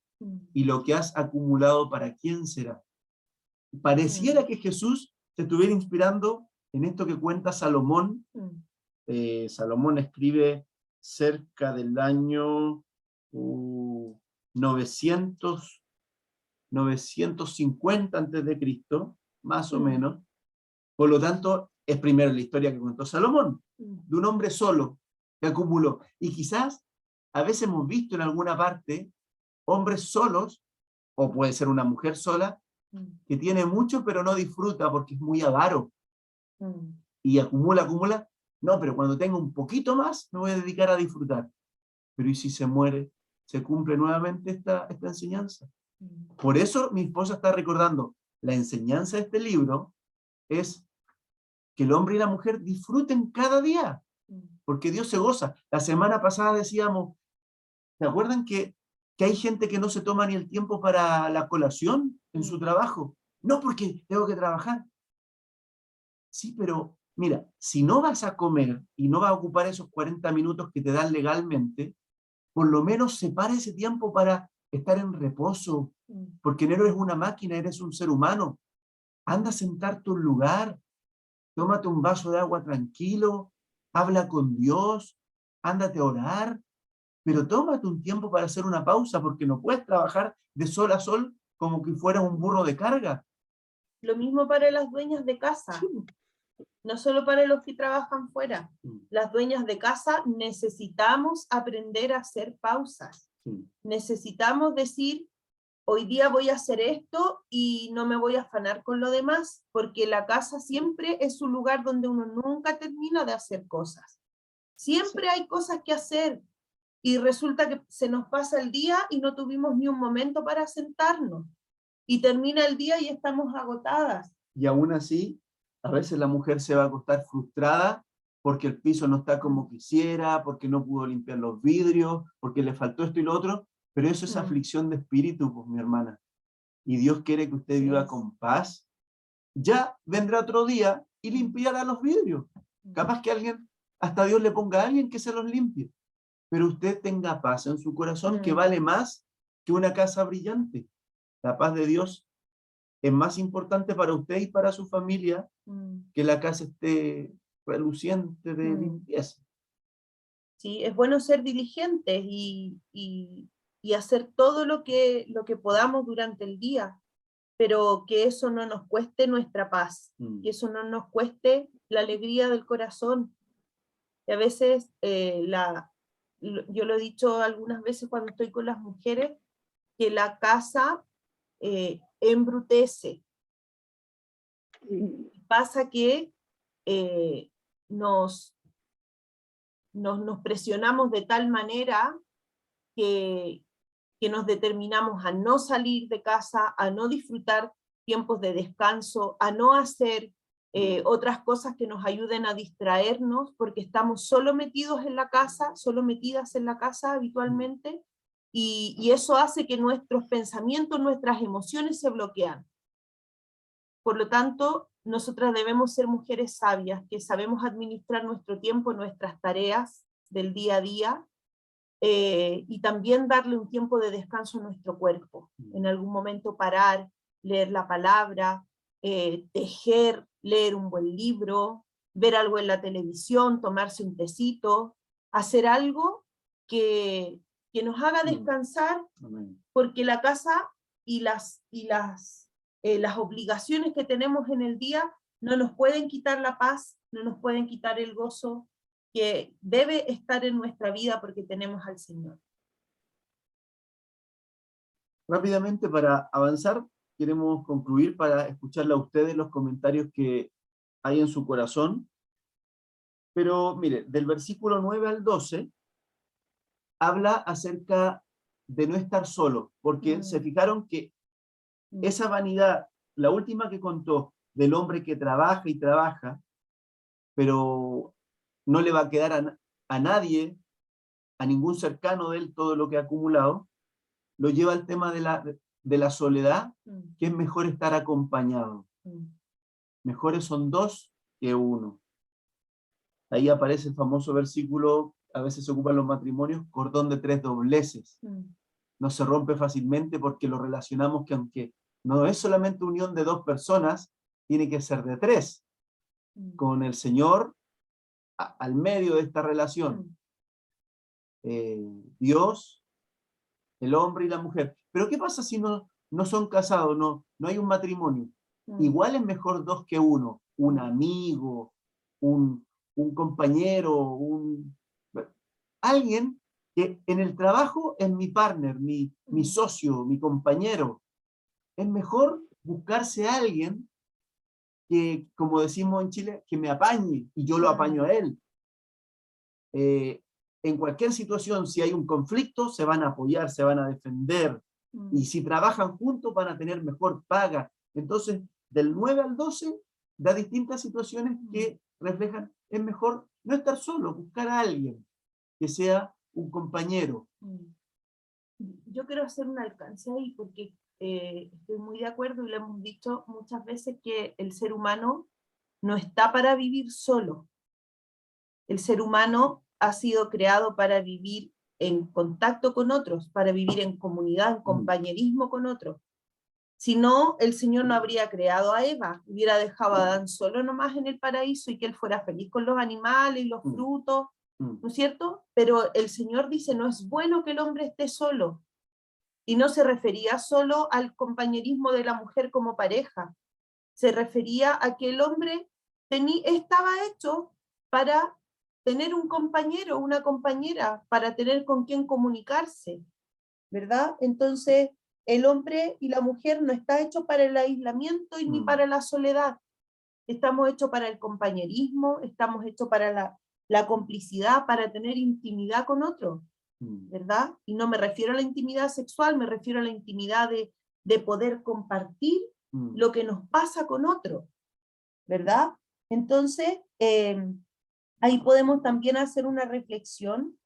y lo que has acumulado, ¿para quién será? Pareciera que Jesús se estuviera inspirando en esto que cuenta Salomón. Salomón escribe cerca del año 950 antes de Cristo, más o menos. Por lo tanto, es primero la historia que contó Salomón, de un hombre solo que acumuló. Y quizás a veces hemos visto en alguna parte hombres solos, o puede ser una mujer sola, que tiene mucho pero no disfruta porque es muy avaro. Y acumula. No, pero cuando tenga un poquito más, me voy a dedicar a disfrutar. Pero ¿y si se muere? ¿Se cumple nuevamente esta enseñanza? Por eso mi esposa está recordando, la enseñanza de este libro es que el hombre y la mujer disfruten cada día, porque Dios se goza. La semana pasada decíamos, ¿se acuerdan que hay gente que no se toma ni el tiempo para la colación en su trabajo? No, porque tengo que trabajar. Sí, pero mira, si no vas a comer y no vas a ocupar esos 40 minutos que te dan legalmente, por lo menos separa ese tiempo para estar en reposo, porque no eres una máquina, eres un ser humano. Anda a sentarte a un lugar, tómate un vaso de agua tranquilo, habla con Dios, ándate a orar, pero tómate un tiempo para hacer una pausa, porque no puedes trabajar de sol a sol como que fueras un burro de carga. Lo mismo para las dueñas de casa. No solo para los que trabajan fuera. Las dueñas de casa necesitamos aprender a hacer pausas. Necesitamos decir, hoy día voy a hacer esto y no me voy a afanar con lo demás, porque la casa siempre es un lugar donde uno nunca termina de hacer cosas. Siempre hay cosas que hacer y resulta que se nos pasa el día y no tuvimos ni un momento para sentarnos. Y termina el día y estamos agotadas. Y aún así, a veces la mujer se va a acostar frustrada porque el piso no está como quisiera, porque no pudo limpiar los vidrios, porque le faltó esto y lo otro, pero eso es aflicción de espíritu, pues, mi hermana. Y Dios quiere que usted viva con paz. Ya vendrá otro día y limpiará los vidrios. Capaz que alguien, hasta Dios le ponga a alguien que se los limpie. Pero usted tenga paz en su corazón, que vale más que una casa brillante. La paz de Dios es más importante para usted y para su familia que la casa esté reluciente de limpieza. Sí, es bueno ser diligentes y hacer todo lo que podamos durante el día, pero que eso no nos cueste nuestra paz, que eso no nos cueste la alegría del corazón. Y a veces, yo lo he dicho algunas veces cuando estoy con las mujeres, que la casa embrutece. Pasa que nos presionamos de tal manera que nos determinamos a no salir de casa, a no disfrutar tiempos de descanso, a no hacer otras cosas que nos ayuden a distraernos, porque estamos solo metidos en la casa, solo metidas en la casa habitualmente, y eso hace que nuestros pensamientos, nuestras emociones se bloquean. Por lo tanto, nosotras debemos ser mujeres sabias, que sabemos administrar nuestro tiempo, nuestras tareas del día a día, y también darle un tiempo de descanso a nuestro cuerpo. En algún momento parar, leer la palabra, tejer, leer un buen libro, ver algo en la televisión, tomarse un tecito, hacer algo que nos haga descansar, porque la casa y las obligaciones que tenemos en el día no nos pueden quitar la paz, no nos pueden quitar el gozo que debe estar en nuestra vida porque tenemos al Señor. Rápidamente, para avanzar, queremos concluir para escucharle a ustedes los comentarios que hay en su corazón. Pero mire, del versículo 9 al 12, habla acerca de no estar solo, porque se fijaron que esa vanidad, la última que contó, del hombre que trabaja y trabaja, pero no le va a quedar a nadie, a ningún cercano de él, todo lo que ha acumulado, lo lleva al tema de la soledad, que es mejor estar acompañado. Mejores son dos que uno. Ahí aparece el famoso versículo, a veces se ocupan los matrimonios, cordón de 3 dobleces. No se rompe fácilmente porque lo relacionamos que aunque no es solamente unión de 2 personas, tiene que ser de 3. Con el Señor al medio de esta relación. Dios, el hombre y la mujer. Pero ¿qué pasa si no son casados, no hay un matrimonio? Igual es mejor 2 que 1. Un amigo, un compañero, alguien que en el trabajo es mi partner, mi socio, mi compañero. Es mejor buscarse a alguien que, como decimos en Chile, que me apañe y yo lo apaño a él. En cualquier situación, si hay un conflicto, se van a apoyar, se van a defender. Y si trabajan juntos, van a tener mejor paga. Entonces, del 9 al 12, da distintas situaciones que reflejan, es mejor no estar solo, buscar a alguien que sea un compañero. Yo quiero hacer un alcance ahí porque estoy muy de acuerdo y lo hemos dicho muchas veces que el ser humano no está para vivir solo. El ser humano ha sido creado para vivir en contacto con otros, para vivir en comunidad, en compañerismo con otros. Si no, el Señor no habría creado a Eva, hubiera dejado a Adán solo nomás en el paraíso y que él fuera feliz con los animales y los frutos, ¿no es cierto? Pero el Señor dice, no es bueno que el hombre esté solo. Y no se refería solo al compañerismo de la mujer como pareja, se refería a que el hombre estaba hecho para tener un compañero, una compañera, para tener con quien comunicarse, ¿verdad? Entonces, el hombre y la mujer no está hecho para el aislamiento ni para la soledad. Estamos hechos para el compañerismo, estamos hechos para la complicidad, para tener intimidad con otro, ¿verdad? Y no me refiero a la intimidad sexual, me refiero a la intimidad de poder compartir lo que nos pasa con otro, ¿verdad? Entonces, ahí podemos también hacer una reflexión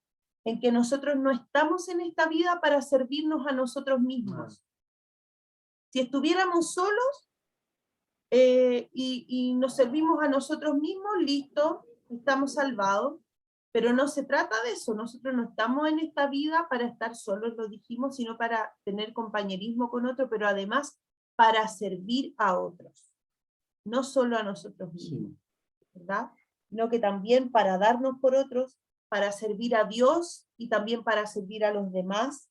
en que nosotros no estamos en esta vida para servirnos a nosotros mismos. Si estuviéramos solos y nos servimos a nosotros mismos, listo, estamos salvados, pero no se trata de eso, nosotros no estamos en esta vida para estar solos, lo dijimos, sino para tener compañerismo con otros, pero además para servir a otros, no solo a nosotros mismos, ¿verdad? Sino que también para darnos por otros, para servir a Dios y también para servir a los demás.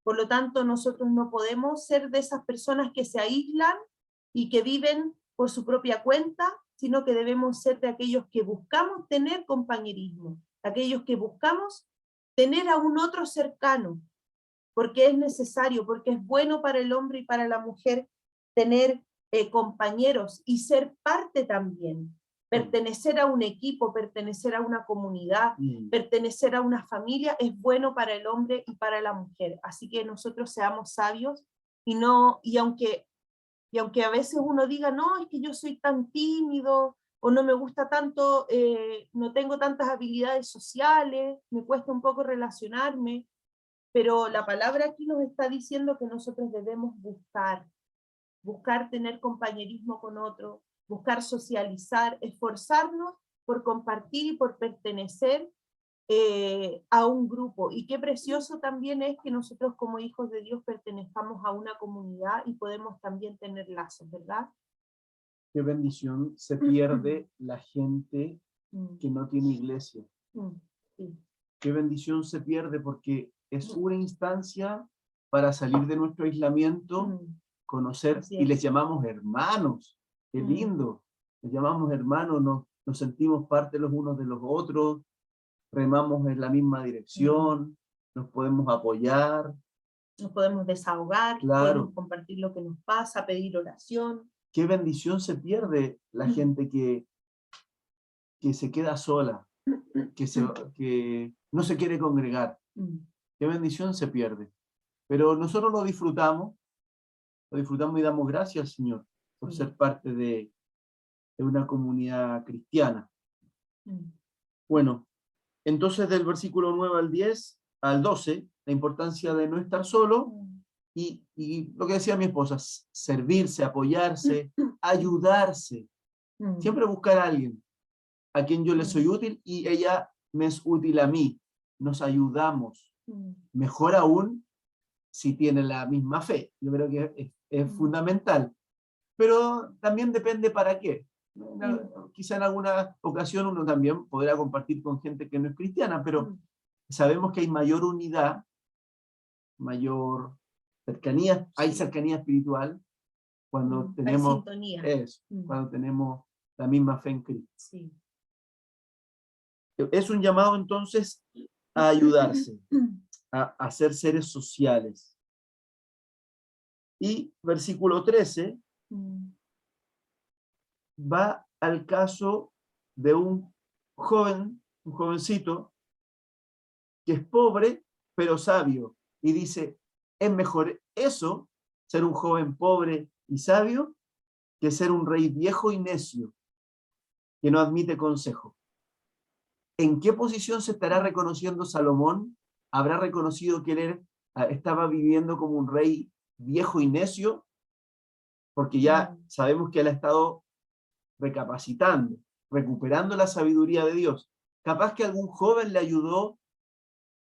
Por lo tanto, nosotros no podemos ser de esas personas que se aíslan y que viven por su propia cuenta, sino que debemos ser de aquellos que buscamos tener compañerismo, aquellos que buscamos tener a un otro cercano, porque es necesario, porque es bueno para el hombre y para la mujer tener compañeros y ser parte también. Pertenecer a un equipo, pertenecer a una comunidad, pertenecer a una familia es bueno para el hombre y para la mujer. Así que nosotros seamos sabios y aunque a veces uno diga, no, es que yo soy tan tímido o no me gusta tanto, no tengo tantas habilidades sociales, me cuesta un poco relacionarme, pero la palabra aquí nos está diciendo que nosotros debemos buscar tener compañerismo con otro, buscar socializar, esforzarnos por compartir y por pertenecer a un grupo. Y qué precioso también es que nosotros como hijos de Dios pertenezcamos a una comunidad y podemos también tener lazos, ¿verdad? Qué bendición se pierde la gente que no tiene iglesia. Sí. Qué bendición se pierde porque es una instancia para salir de nuestro aislamiento, conocer, y les llamamos hermanos. Qué lindo. Les llamamos hermanos, nos sentimos parte los unos de los otros, remamos en la misma dirección, nos podemos apoyar. Nos podemos desahogar, claro. Podemos compartir lo que nos pasa, pedir oración. Qué bendición se pierde la gente que se queda sola, que no se quiere congregar. qué bendición se pierde. Pero nosotros lo disfrutamos y damos gracias al Señor por ser parte de una comunidad cristiana. Bueno, entonces del versículo 9 al 10, al 12, la importancia de no estar solo y lo que decía mi esposa, servirse, apoyarse, ayudarse. Siempre buscar a alguien a quien yo le soy útil y ella me es útil a mí. Nos ayudamos. Mejor aún si tiene la misma fe. Yo creo que es fundamental. Pero también depende para qué. Quizá en alguna ocasión uno también podrá compartir con gente que no es cristiana, pero sabemos que hay mayor unidad, mayor cercanía, hay cercanía espiritual cuando tenemos eso, cuando tenemos la misma fe en Cristo. Sí. Es un llamado entonces a ayudarse, a ser seres sociales. Y versículo 13 va al caso de un jovencito, que es pobre, pero sabio. Y dice, es mejor eso, ser un joven pobre y sabio, que ser un rey viejo y necio, que no admite consejo. ¿En qué posición se estará reconociendo Salomón? ¿Habrá reconocido que él estaba viviendo como un rey viejo y necio? Porque ya sabemos que él ha estado recapacitando, recuperando la sabiduría de Dios. Capaz que algún joven le ayudó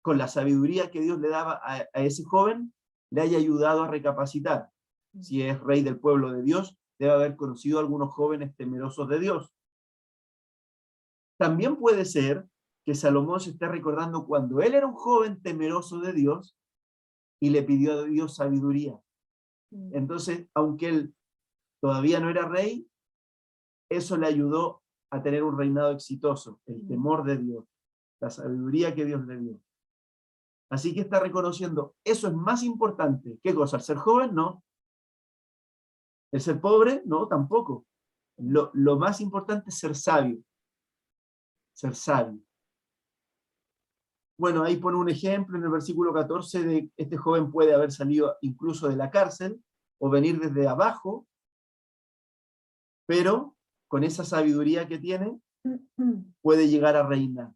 con la sabiduría que Dios le daba a ese joven, le haya ayudado a recapacitar. Si es rey del pueblo de Dios, debe haber conocido a algunos jóvenes temerosos de Dios. También puede ser que Salomón se esté recordando cuando él era un joven temeroso de Dios y le pidió a Dios sabiduría. Entonces, aunque él todavía no era rey, eso le ayudó a tener un reinado exitoso, el temor de Dios, la sabiduría que Dios le dio. Así que está reconociendo, eso es más importante. ¿Qué cosa? ¿El ser joven? No. ¿El ser pobre? No, tampoco. Lo más importante es ser sabio. Ser sabio. Bueno, ahí pone un ejemplo en el versículo 14 de este joven puede haber salido incluso de la cárcel o venir desde abajo, pero con esa sabiduría que tiene, puede llegar a reinar,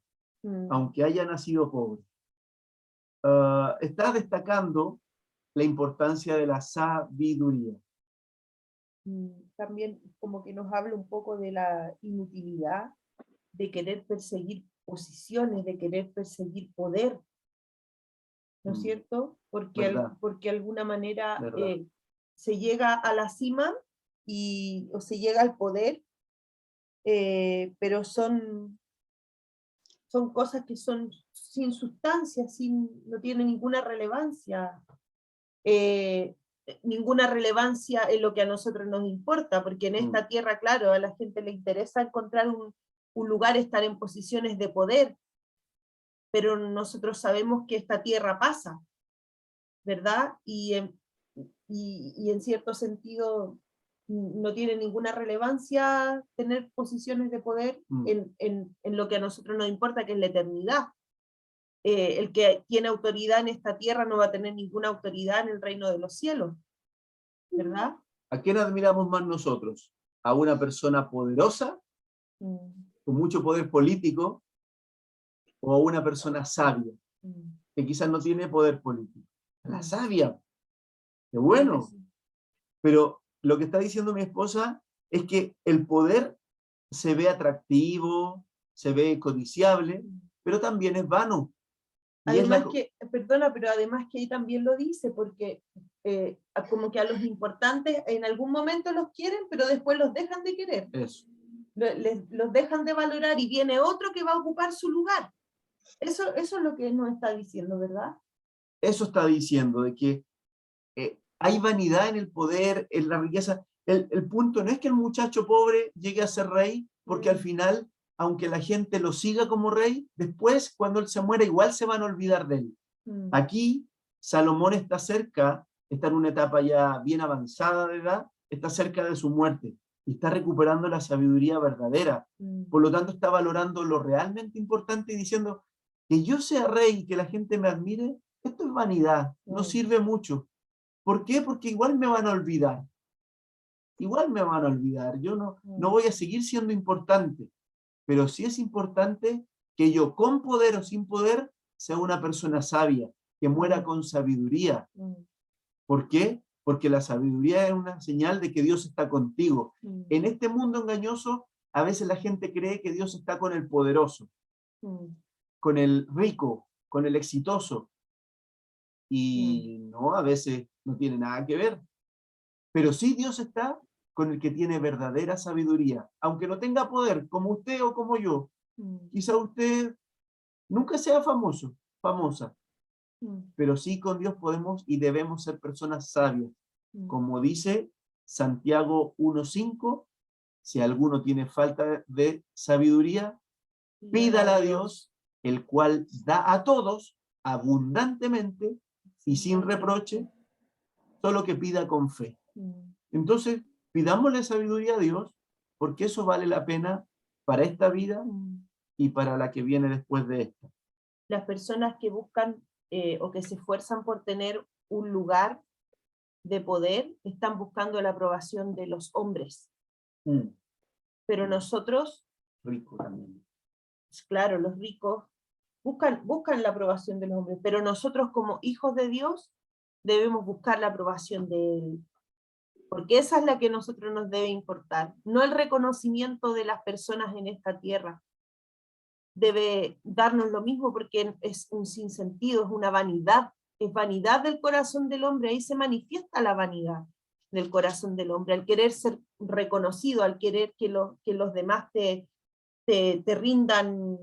aunque haya nacido pobre. Está destacando la importancia de la sabiduría. También como que nos habla un poco de la inutilidad de querer perseguir posiciones, de querer perseguir poder, ¿no es cierto? Porque de alguna manera se llega a la cima o se llega al poder, pero son cosas que son sin sustancia, no tienen ninguna relevancia. Ninguna relevancia en lo que a nosotros nos importa, porque en esta tierra, claro, a la gente le interesa encontrar un lugar, estar en posiciones de poder, pero nosotros sabemos que esta tierra pasa, ¿verdad? Y en cierto sentido no tiene ninguna relevancia tener posiciones de poder en lo que a nosotros nos importa, que es la eternidad. El que tiene autoridad en esta tierra no va a tener ninguna autoridad en el reino de los cielos, ¿verdad? ¿A quién admiramos más nosotros? ¿A una persona poderosa, con mucho poder político, o a una persona sabia, que quizás no tiene poder político? La sabia. ¡Qué bueno! Pero lo que está diciendo mi esposa es que el poder se ve atractivo, se ve codiciable, pero también es vano. Además perdona, pero además que ahí también lo dice, porque como que a los importantes en algún momento los quieren, pero después los dejan de querer. Eso. Los dejan de valorar y viene otro que va a ocupar su lugar. Eso es lo que nos está diciendo, ¿verdad? Eso está diciendo, de que hay vanidad en el poder, en la riqueza. El punto no es que el muchacho pobre llegue a ser rey, porque al final, aunque la gente lo siga como rey, después, cuando él se muera, igual se van a olvidar de él. Aquí, Salomón está cerca, está en una etapa ya bien avanzada de edad, está cerca de su muerte, y está recuperando la sabiduría verdadera. Por lo tanto, está valorando lo realmente importante y diciendo, que yo sea rey y que la gente me admire, esto es vanidad, no sirve mucho. ¿Por qué? Porque igual me van a olvidar. Igual me van a olvidar. Yo no voy a seguir siendo importante. Pero sí es importante que yo, con poder o sin poder, sea una persona sabia, que muera con sabiduría. ¿Por qué? Porque la sabiduría es una señal de que Dios está contigo. En este mundo engañoso, a veces la gente cree que Dios está con el poderoso, con el rico, con el exitoso. Y no, a veces no tiene nada que ver. Pero sí Dios está con el que tiene verdadera sabiduría, aunque no tenga poder, como usted o como yo. Quizá usted nunca sea famoso, famosa, pero sí con Dios podemos y debemos ser personas sabias. Como dice Santiago 1:5, si alguno tiene falta de sabiduría, pídala a Dios, el cual da a todos abundantemente y sin reproche, solo que pida con fe. Entonces, pidámosle sabiduría a Dios, porque eso vale la pena para esta vida y para la que viene después de esta. Las personas que buscan o que se esfuerzan por tener un lugar de poder están buscando la aprobación de los hombres. Pero nosotros, Rico también. claro, los ricos buscan la aprobación de los hombres, pero nosotros como hijos de Dios debemos buscar la aprobación de Él. Porque esa es la que a nosotros nos debe importar, no el reconocimiento de las personas en esta tierra. Debe darnos lo mismo porque es un sinsentido, es una vanidad, es vanidad del corazón del hombre, ahí se manifiesta la vanidad del corazón del hombre, al querer ser reconocido, al querer que los demás te rindan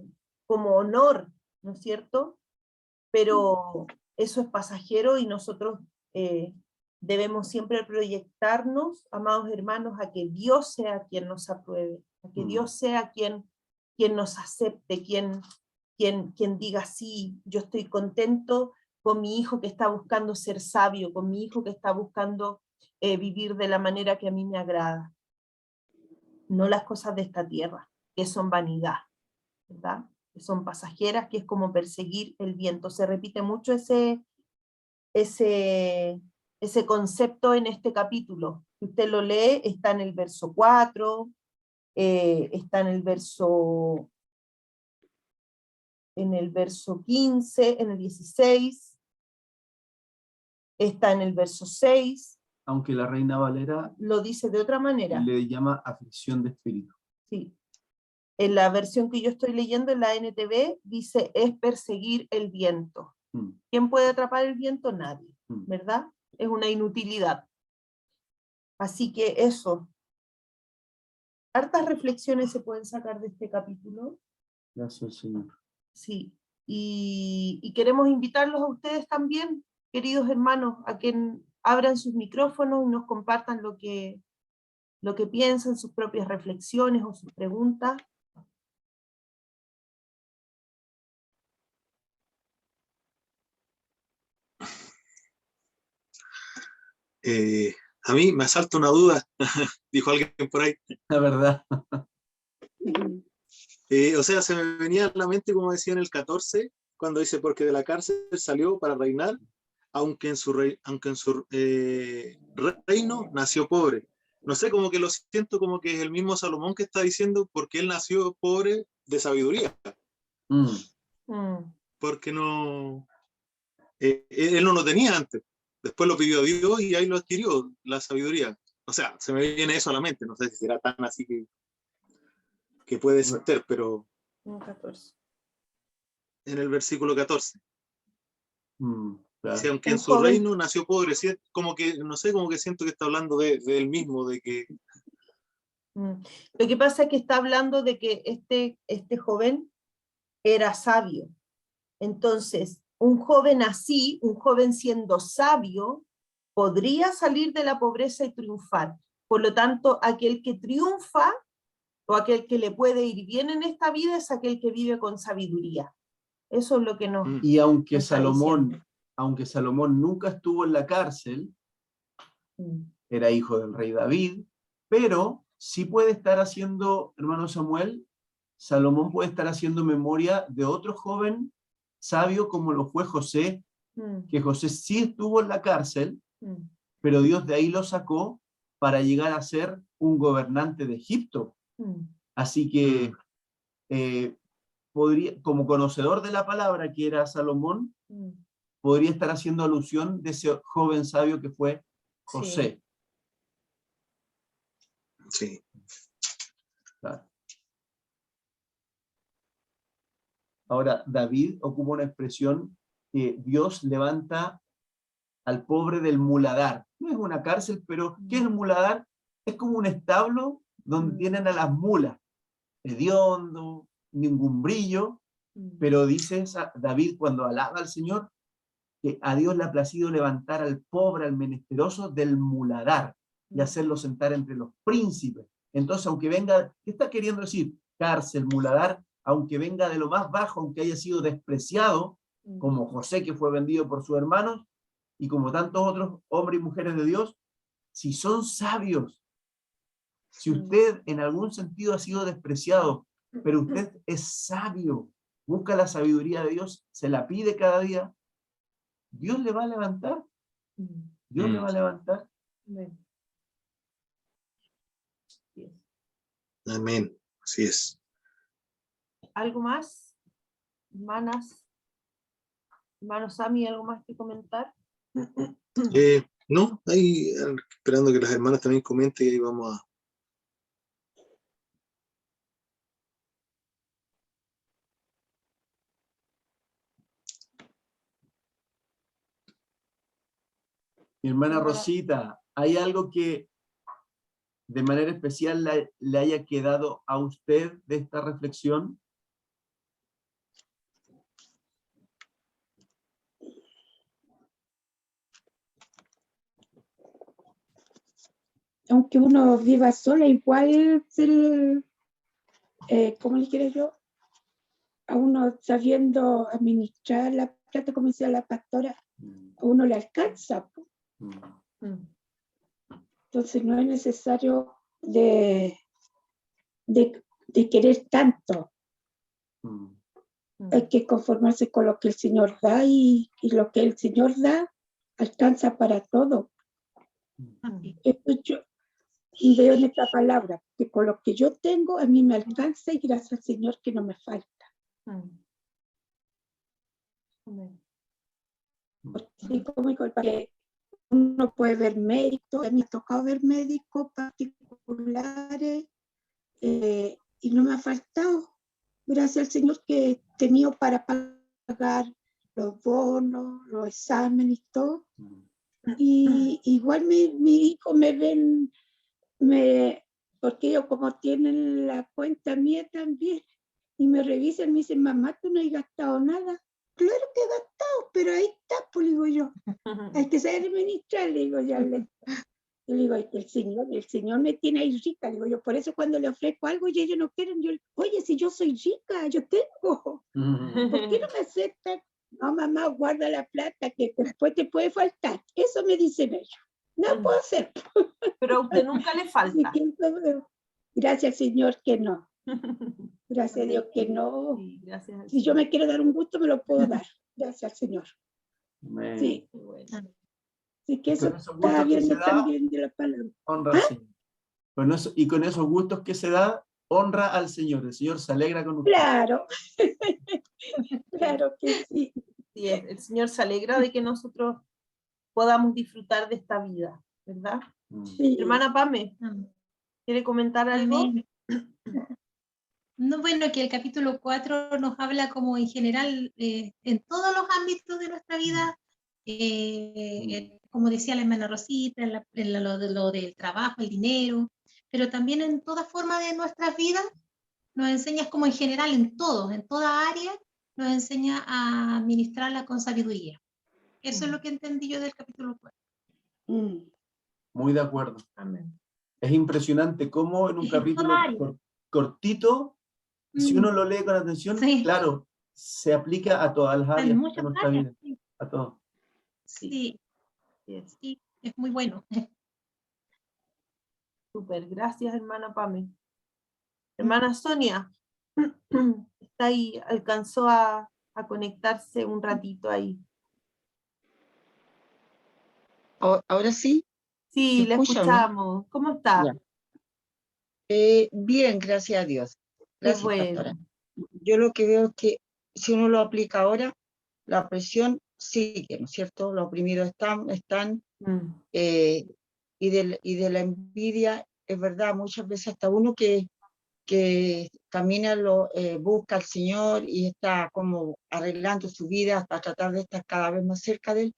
como honor, ¿no es cierto? Pero eso es pasajero y nosotros debemos siempre proyectarnos, amados hermanos, a que Dios sea quien nos apruebe, a que Dios sea quien nos acepte, quien diga, sí, yo estoy contento con mi hijo que está buscando ser sabio, con mi hijo que está buscando vivir de la manera que a mí me agrada. No las cosas de esta tierra, que son vanidad, ¿verdad? Que son pasajeras, que es como perseguir el viento. Se repite mucho ese concepto en este capítulo. Si usted lo lee, está en el verso 4, está en el verso 15, en el 16, está en el verso 6. Aunque la Reina Valera lo dice de otra manera. Le llama aflicción de espíritu. Sí. En la versión que yo estoy leyendo, en la NTV, dice es perseguir el viento. ¿Quién puede atrapar el viento? Nadie, ¿verdad? Es una inutilidad. Así que eso. Hartas reflexiones se pueden sacar de este capítulo. Gracias, Señor. Sí, y queremos invitarlos a ustedes también, queridos hermanos, a que abran sus micrófonos y nos compartan lo que piensan, sus propias reflexiones o sus preguntas. A mí me asalta una duda, dijo alguien por ahí. La verdad. O sea, se me venía a la mente, como decía en el 14, cuando dice, porque de la cárcel salió para reinar, aunque en su reino nació pobre. No sé, como que lo siento como que es el mismo Salomón que está diciendo, porque él nació pobre de sabiduría. Porque no, él no lo tenía antes. Después lo pidió a Dios y ahí lo adquirió, la sabiduría. O sea, se me viene eso a la mente, no sé si será tan así que puede ser, pero en el versículo 14. Claro. Si aunque en su reino nació pobre, como que, no sé, como que siento que está hablando de él mismo, de que... Lo que pasa es que está hablando de que este joven era sabio. Entonces, un joven así, un joven siendo sabio, podría salir de la pobreza y triunfar. Por lo tanto, aquel que triunfa o aquel que le puede ir bien en esta vida es aquel que vive con sabiduría. Eso es lo que nos... Y aunque Salomón nunca estuvo en la cárcel, era hijo del rey David, pero sí puede estar haciendo, hermano Samuel, Salomón puede estar haciendo memoria de otro joven sabio como lo fue José, que José sí estuvo en la cárcel, pero Dios de ahí lo sacó para llegar a ser un gobernante de Egipto. Así que podría, como conocedor de la palabra que era Salomón, podría estar haciendo alusión de ese joven sabio que fue José. Sí. Claro. Ahora, David ocupa una expresión que Dios levanta al pobre del muladar. No es una cárcel, pero ¿qué es el muladar? Es como un establo donde tienen a las mulas, hediondo, ningún brillo, pero dice David cuando alaba al Señor, que a Dios le ha placido levantar al pobre, al menesteroso del muladar y hacerlo sentar entre los príncipes. Entonces, aunque venga, ¿qué está queriendo decir? Cárcel, muladar, aunque venga de lo más bajo, aunque haya sido despreciado, como José que fue vendido por sus hermanos, y como tantos otros hombres y mujeres de Dios, si son sabios, si usted en algún sentido ha sido despreciado, pero usted es sabio, busca la sabiduría de Dios, se la pide cada día, Dios le va a levantar. Dios le va a levantar. Amén. Así es. ¿Algo más? Hermanas, hermanos Sami, ¿algo más que comentar? No, ahí esperando que las hermanas también comenten y ahí vamos a... Mi hermana Rosita, ¿hay algo que de manera especial le haya quedado a usted de esta reflexión? Aunque uno viva sola, igual ¿cómo le quiero yo? A uno sabiendo administrar la plata, como decía la pastora, a uno le alcanza. Entonces no es necesario de querer tanto. Hay que conformarse con lo que el Señor da y lo que el Señor da alcanza para todo. Esto yo veo en esta palabra, que con lo que yo tengo a mí me alcanza y gracias al Señor que no me falta. Así como dijo el padre, uno puede ver médicos, a mí me ha tocado ver médicos particulares y no me ha faltado. Gracias al Señor que he tenido para pagar los bonos, los exámenes y todo. Y igual mi hijo me ven, porque ellos como tienen la cuenta mía también, y me revisan, me dicen, mamá, tú no has gastado nada. Claro que he gastado, pero ahí está, pues digo yo. Hay que saber administrar, le digo ya. Yo le digo, el Señor me tiene ahí rica, digo yo, por eso cuando le ofrezco algo y ellos no quieren, yo, oye, si yo soy rica, yo tengo, ¿por qué no me aceptan? No, mamá, guarda la plata que después te puede faltar. Eso me dicen ellos. No puedo hacer. Pero a usted nunca le falta. Gracias, Señor, que no. Gracias a Dios que no. Sí, gracias al Si yo Señor. me quiero dar un gusto, me lo puedo dar. Gracias al Señor. Sí. Así que eso está bien también de la palabra. Honra al Señor. Y con esos gustos que se da, honra al Señor. El Señor se alegra con usted. Claro. Claro que sí. Sí, el Señor se alegra de que nosotros podamos disfrutar de esta vida, ¿verdad? Sí. Hermana Pame, ¿quiere comentar algo? Amén. No, bueno, que el capítulo 4 nos habla como en general en todos los ámbitos de nuestra vida, como decía la hermana Rosita, lo del trabajo, el dinero, pero también en toda forma de nuestras vidas nos enseña como en general en toda área, nos enseña a administrarla con sabiduría. Eso es lo que entendí yo del capítulo 4. Muy de acuerdo. Amén. Es impresionante cómo en un capítulo cortito, si uno lo lee con atención, Sí. claro, se aplica a todas las áreas de nuestra vida. Sí. A todo. Sí. Sí, es muy bueno. Súper, gracias hermana Pame. Hermana Sonia, está ahí, alcanzó a conectarse un ratito ahí. Ahora sí, Sí, ¿se le escucha o no? escuchamos. ¿Cómo está? Ya. Bien, gracias a Dios. Qué Gracias, pastora. bueno. Yo lo que veo es que si uno lo aplica ahora, la opresión sigue, ¿no es cierto? Los oprimidos están Mm, y de la envidia, es verdad, muchas veces hasta uno que camina, busca al Señor y está como arreglando su vida para tratar de estar cada vez más cerca de Él,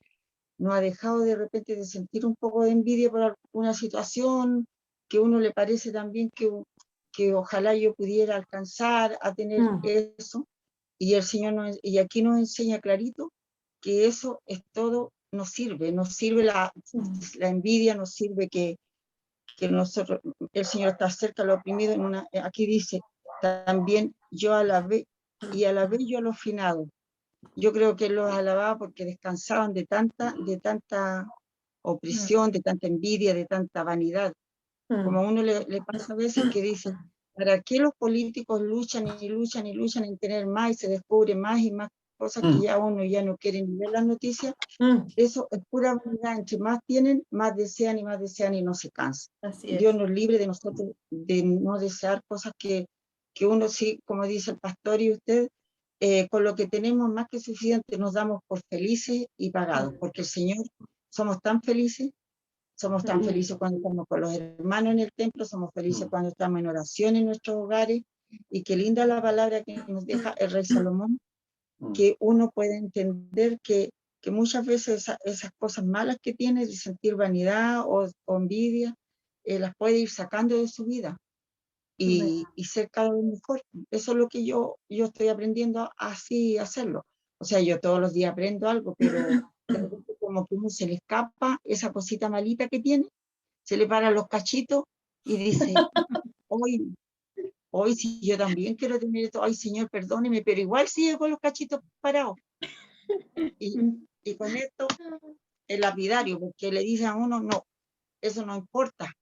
no ha dejado de repente de sentir un poco de envidia por alguna situación que uno le parece también que ojalá yo pudiera alcanzar a tener mm, eso. Y el Señor y aquí nos enseña clarito que eso es todo, nos sirve mm, la envidia, nos sirve que nosotros, el Señor está cerca de los oprimidos. Aquí dice también, yo alabé y alabé yo a los finados. Yo creo que Él los alababa porque descansaban de tanta opresión, de tanta envidia, de tanta vanidad. Como a mm, uno le pasa a veces que dice, ¿para qué los políticos luchan y luchan y luchan en tener más y se descubre más y más cosas que Mm. ya uno ya no quiere ni ver las noticias? mm. Eso es pura vanidad. Entre más tienen, más desean y no se cansan. Así Dios es. nos libre de nosotros de no desear cosas que uno sí, como dice el pastor y usted, con lo que tenemos más que suficiente nos damos por felices y pagados, Mm, porque el Señor somos tan felices. Somos tan mm, felices cuando estamos con los hermanos en el templo, somos felices cuando estamos en oración en nuestros hogares, y qué linda la palabra que nos deja el rey Salomón, Mm. que uno puede entender que muchas veces esas cosas malas que tiene, de sentir vanidad o envidia, las puede ir sacando de su vida mm. y ser cada vez mejor. Eso es lo que yo estoy aprendiendo así a hacerlo. O sea, yo todos los días aprendo algo, pero de repente como que uno se le escapa esa cosita malita que tiene, se le paran los cachitos y dice, hoy, hoy sí, yo también quiero tener esto, ay Señor, perdóneme, pero igual sigue con los cachitos parados. Y con esto, el lapidario, porque le dice a uno, no, eso no importa.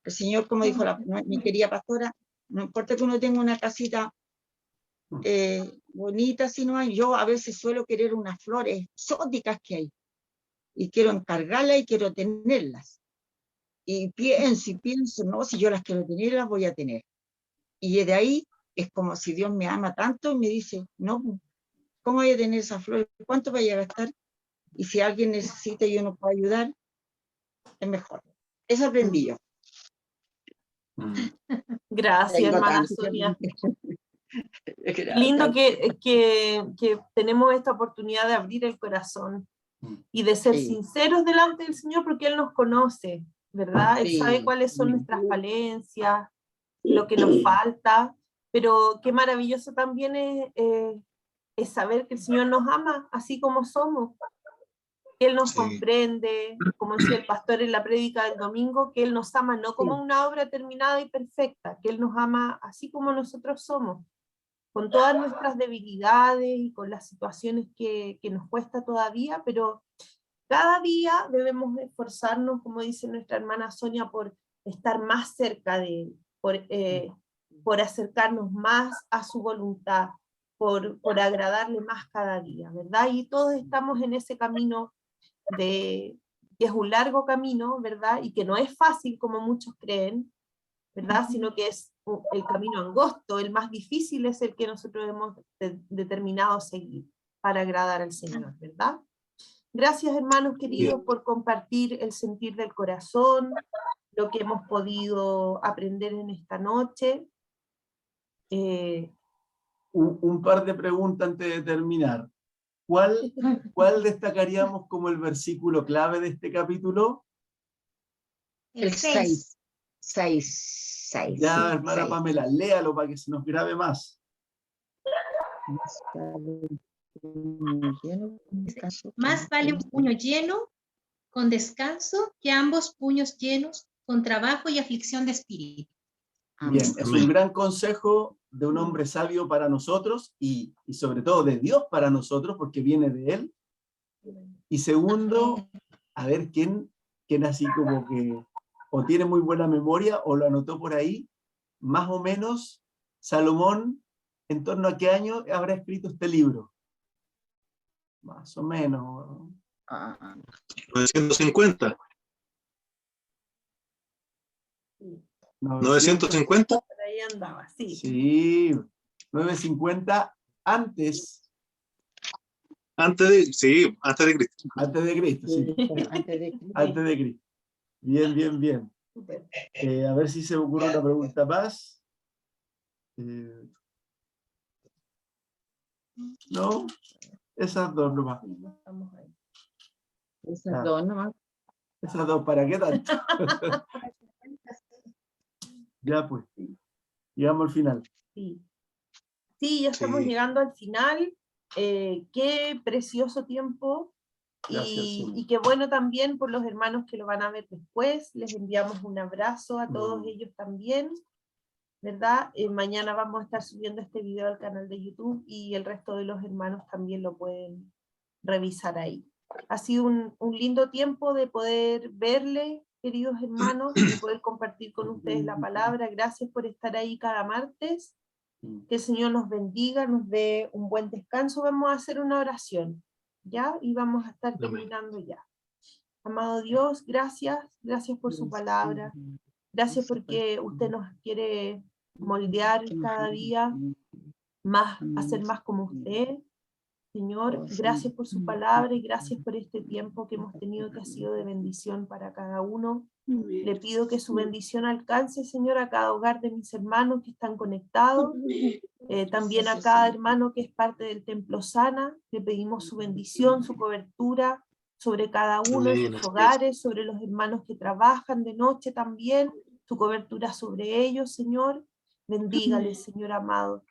El Señor, como dijo mi querida pastora, no importa que uno tenga una casita bonita, si no hay, yo a veces suelo querer unas flores exóticas que hay, y quiero encargarlas y quiero tenerlas. Y pienso, no, si yo las quiero tener, las voy a tener. Y de ahí es como si Dios me ama tanto y me dice, no, ¿cómo voy a tener esas flores? ¿Cuánto voy a gastar? Y si alguien necesita y yo no puedo ayudar, es mejor. Eso aprendí yo. Mm. Gracias, Tengo hermana tanto que Sonia. aprender. Lindo Tanto. que tenemos esta oportunidad de abrir el corazón y de ser Sí, sinceros delante del Señor, porque Él nos conoce, ¿verdad? Él sabe sí, cuáles son sí. nuestras falencias, lo que nos falta, pero qué maravilloso también es saber que el Señor nos ama así como somos, que Él nos Sí. comprende, como decía el pastor en la prédica del domingo, que Él nos ama no como Sí. una obra terminada y perfecta, que Él nos ama así como nosotros somos, con todas nuestras debilidades y con las situaciones que nos cuesta todavía, pero cada día debemos esforzarnos, como dice nuestra hermana Sonia, por estar más cerca de Él, por acercarnos más a su voluntad, por agradarle más cada día, ¿verdad? Y todos estamos en ese camino que es un largo camino, ¿verdad? Y que no es fácil como muchos creen, ¿verdad? Sino que es el camino angosto, el más difícil es el que nosotros hemos determinado seguir para agradar al Señor, ¿verdad? Gracias, hermanos queridos, por compartir el sentir del corazón, lo que hemos podido aprender en esta noche. Un par de preguntas antes de terminar. ¿Cuál destacaríamos como el versículo clave de este capítulo? El 6. 6. Ya, hermana Pamela, léalo para que se nos grabe más. Más vale un puño lleno con descanso que ambos puños llenos con trabajo y aflicción de espíritu. Bien, es Amén. un gran consejo de un hombre sabio para nosotros y sobre todo de Dios para nosotros, porque viene de Él. Y segundo, a ver quién así como que o tiene muy buena memoria o lo anotó por ahí, más o menos, Salomón, ¿en torno a qué año habrá escrito este libro? Más o menos. 950. 950. Por ahí andaba, sí. Sí, 950 antes Antes de Cristo. de Cristo, sí. Antes de Cristo. Antes de Cristo. Bien, bien, bien. Súper. A ver si se me ocurre una pregunta más. No, esas dos nomás. Estamos ahí. Esas dos nomás. Esas dos, ¿para qué tanto? Ya pues, llegamos al final. Sí. Sí, ya estamos Sí. llegando al final. Qué precioso tiempo. Gracias, sí. Y qué bueno también por los hermanos que lo van a ver después. Les enviamos un abrazo a todos ellos también, ¿verdad? Mañana vamos a estar subiendo este video al canal de YouTube y el resto de los hermanos también lo pueden revisar ahí. Ha sido un lindo tiempo de poder verle, queridos hermanos, de poder compartir con ustedes la palabra. Gracias por estar ahí cada martes. Que el Señor nos bendiga, nos dé un buen descanso. Vamos a hacer una oración, ¿ya? Y vamos a estar terminando ya. Amado Dios, gracias por su palabra. Gracias porque usted nos quiere moldear cada día más, hacer más como usted. Señor, gracias por su palabra y gracias por este tiempo que hemos tenido que ha sido de bendición para cada uno. Le pido que su bendición alcance, Señor, a cada hogar de mis hermanos que están conectados, también a cada hermano que es parte del Templo Sana. Le pedimos su bendición, su cobertura sobre cada uno de sus hogares, sobre los hermanos que trabajan de noche también, su cobertura sobre ellos, Señor. Bendígales, Señor amado.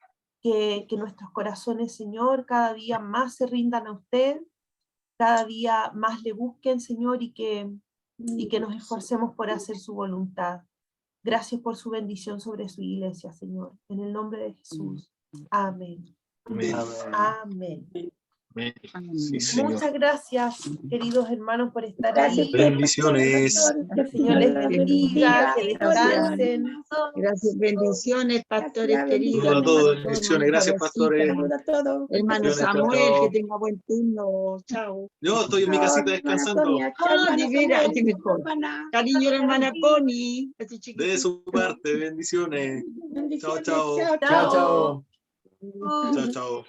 Que nuestros corazones, Señor, cada día más se rindan a usted, cada día más le busquen, Señor, y que nos esforcemos por hacer su voluntad. Gracias por su bendición sobre su iglesia, Señor. En el nombre de Jesús. Amén. Amén. Amén. Sí, Señor. Muchas gracias, queridos hermanos, por estar Gracias ahí. por Bendiciones. Que el Señor les bendiga, que descansen. Gracias, bendiciones, pastores queridos. Saludos a todos, hermanos, bendiciones. Gracias, pastores. Saludos a todos. Hermano Bendiciones, chao, Samuel, chao. que tenga buen turno. Chao. Yo estoy en mi casita descansando. De veras, qué mejor. Cariño, la hermana Connie. Así De chiquitita. su parte, bendiciones. Bendiciones, Chao, chao. chao, Chao, chao. Chao, chao.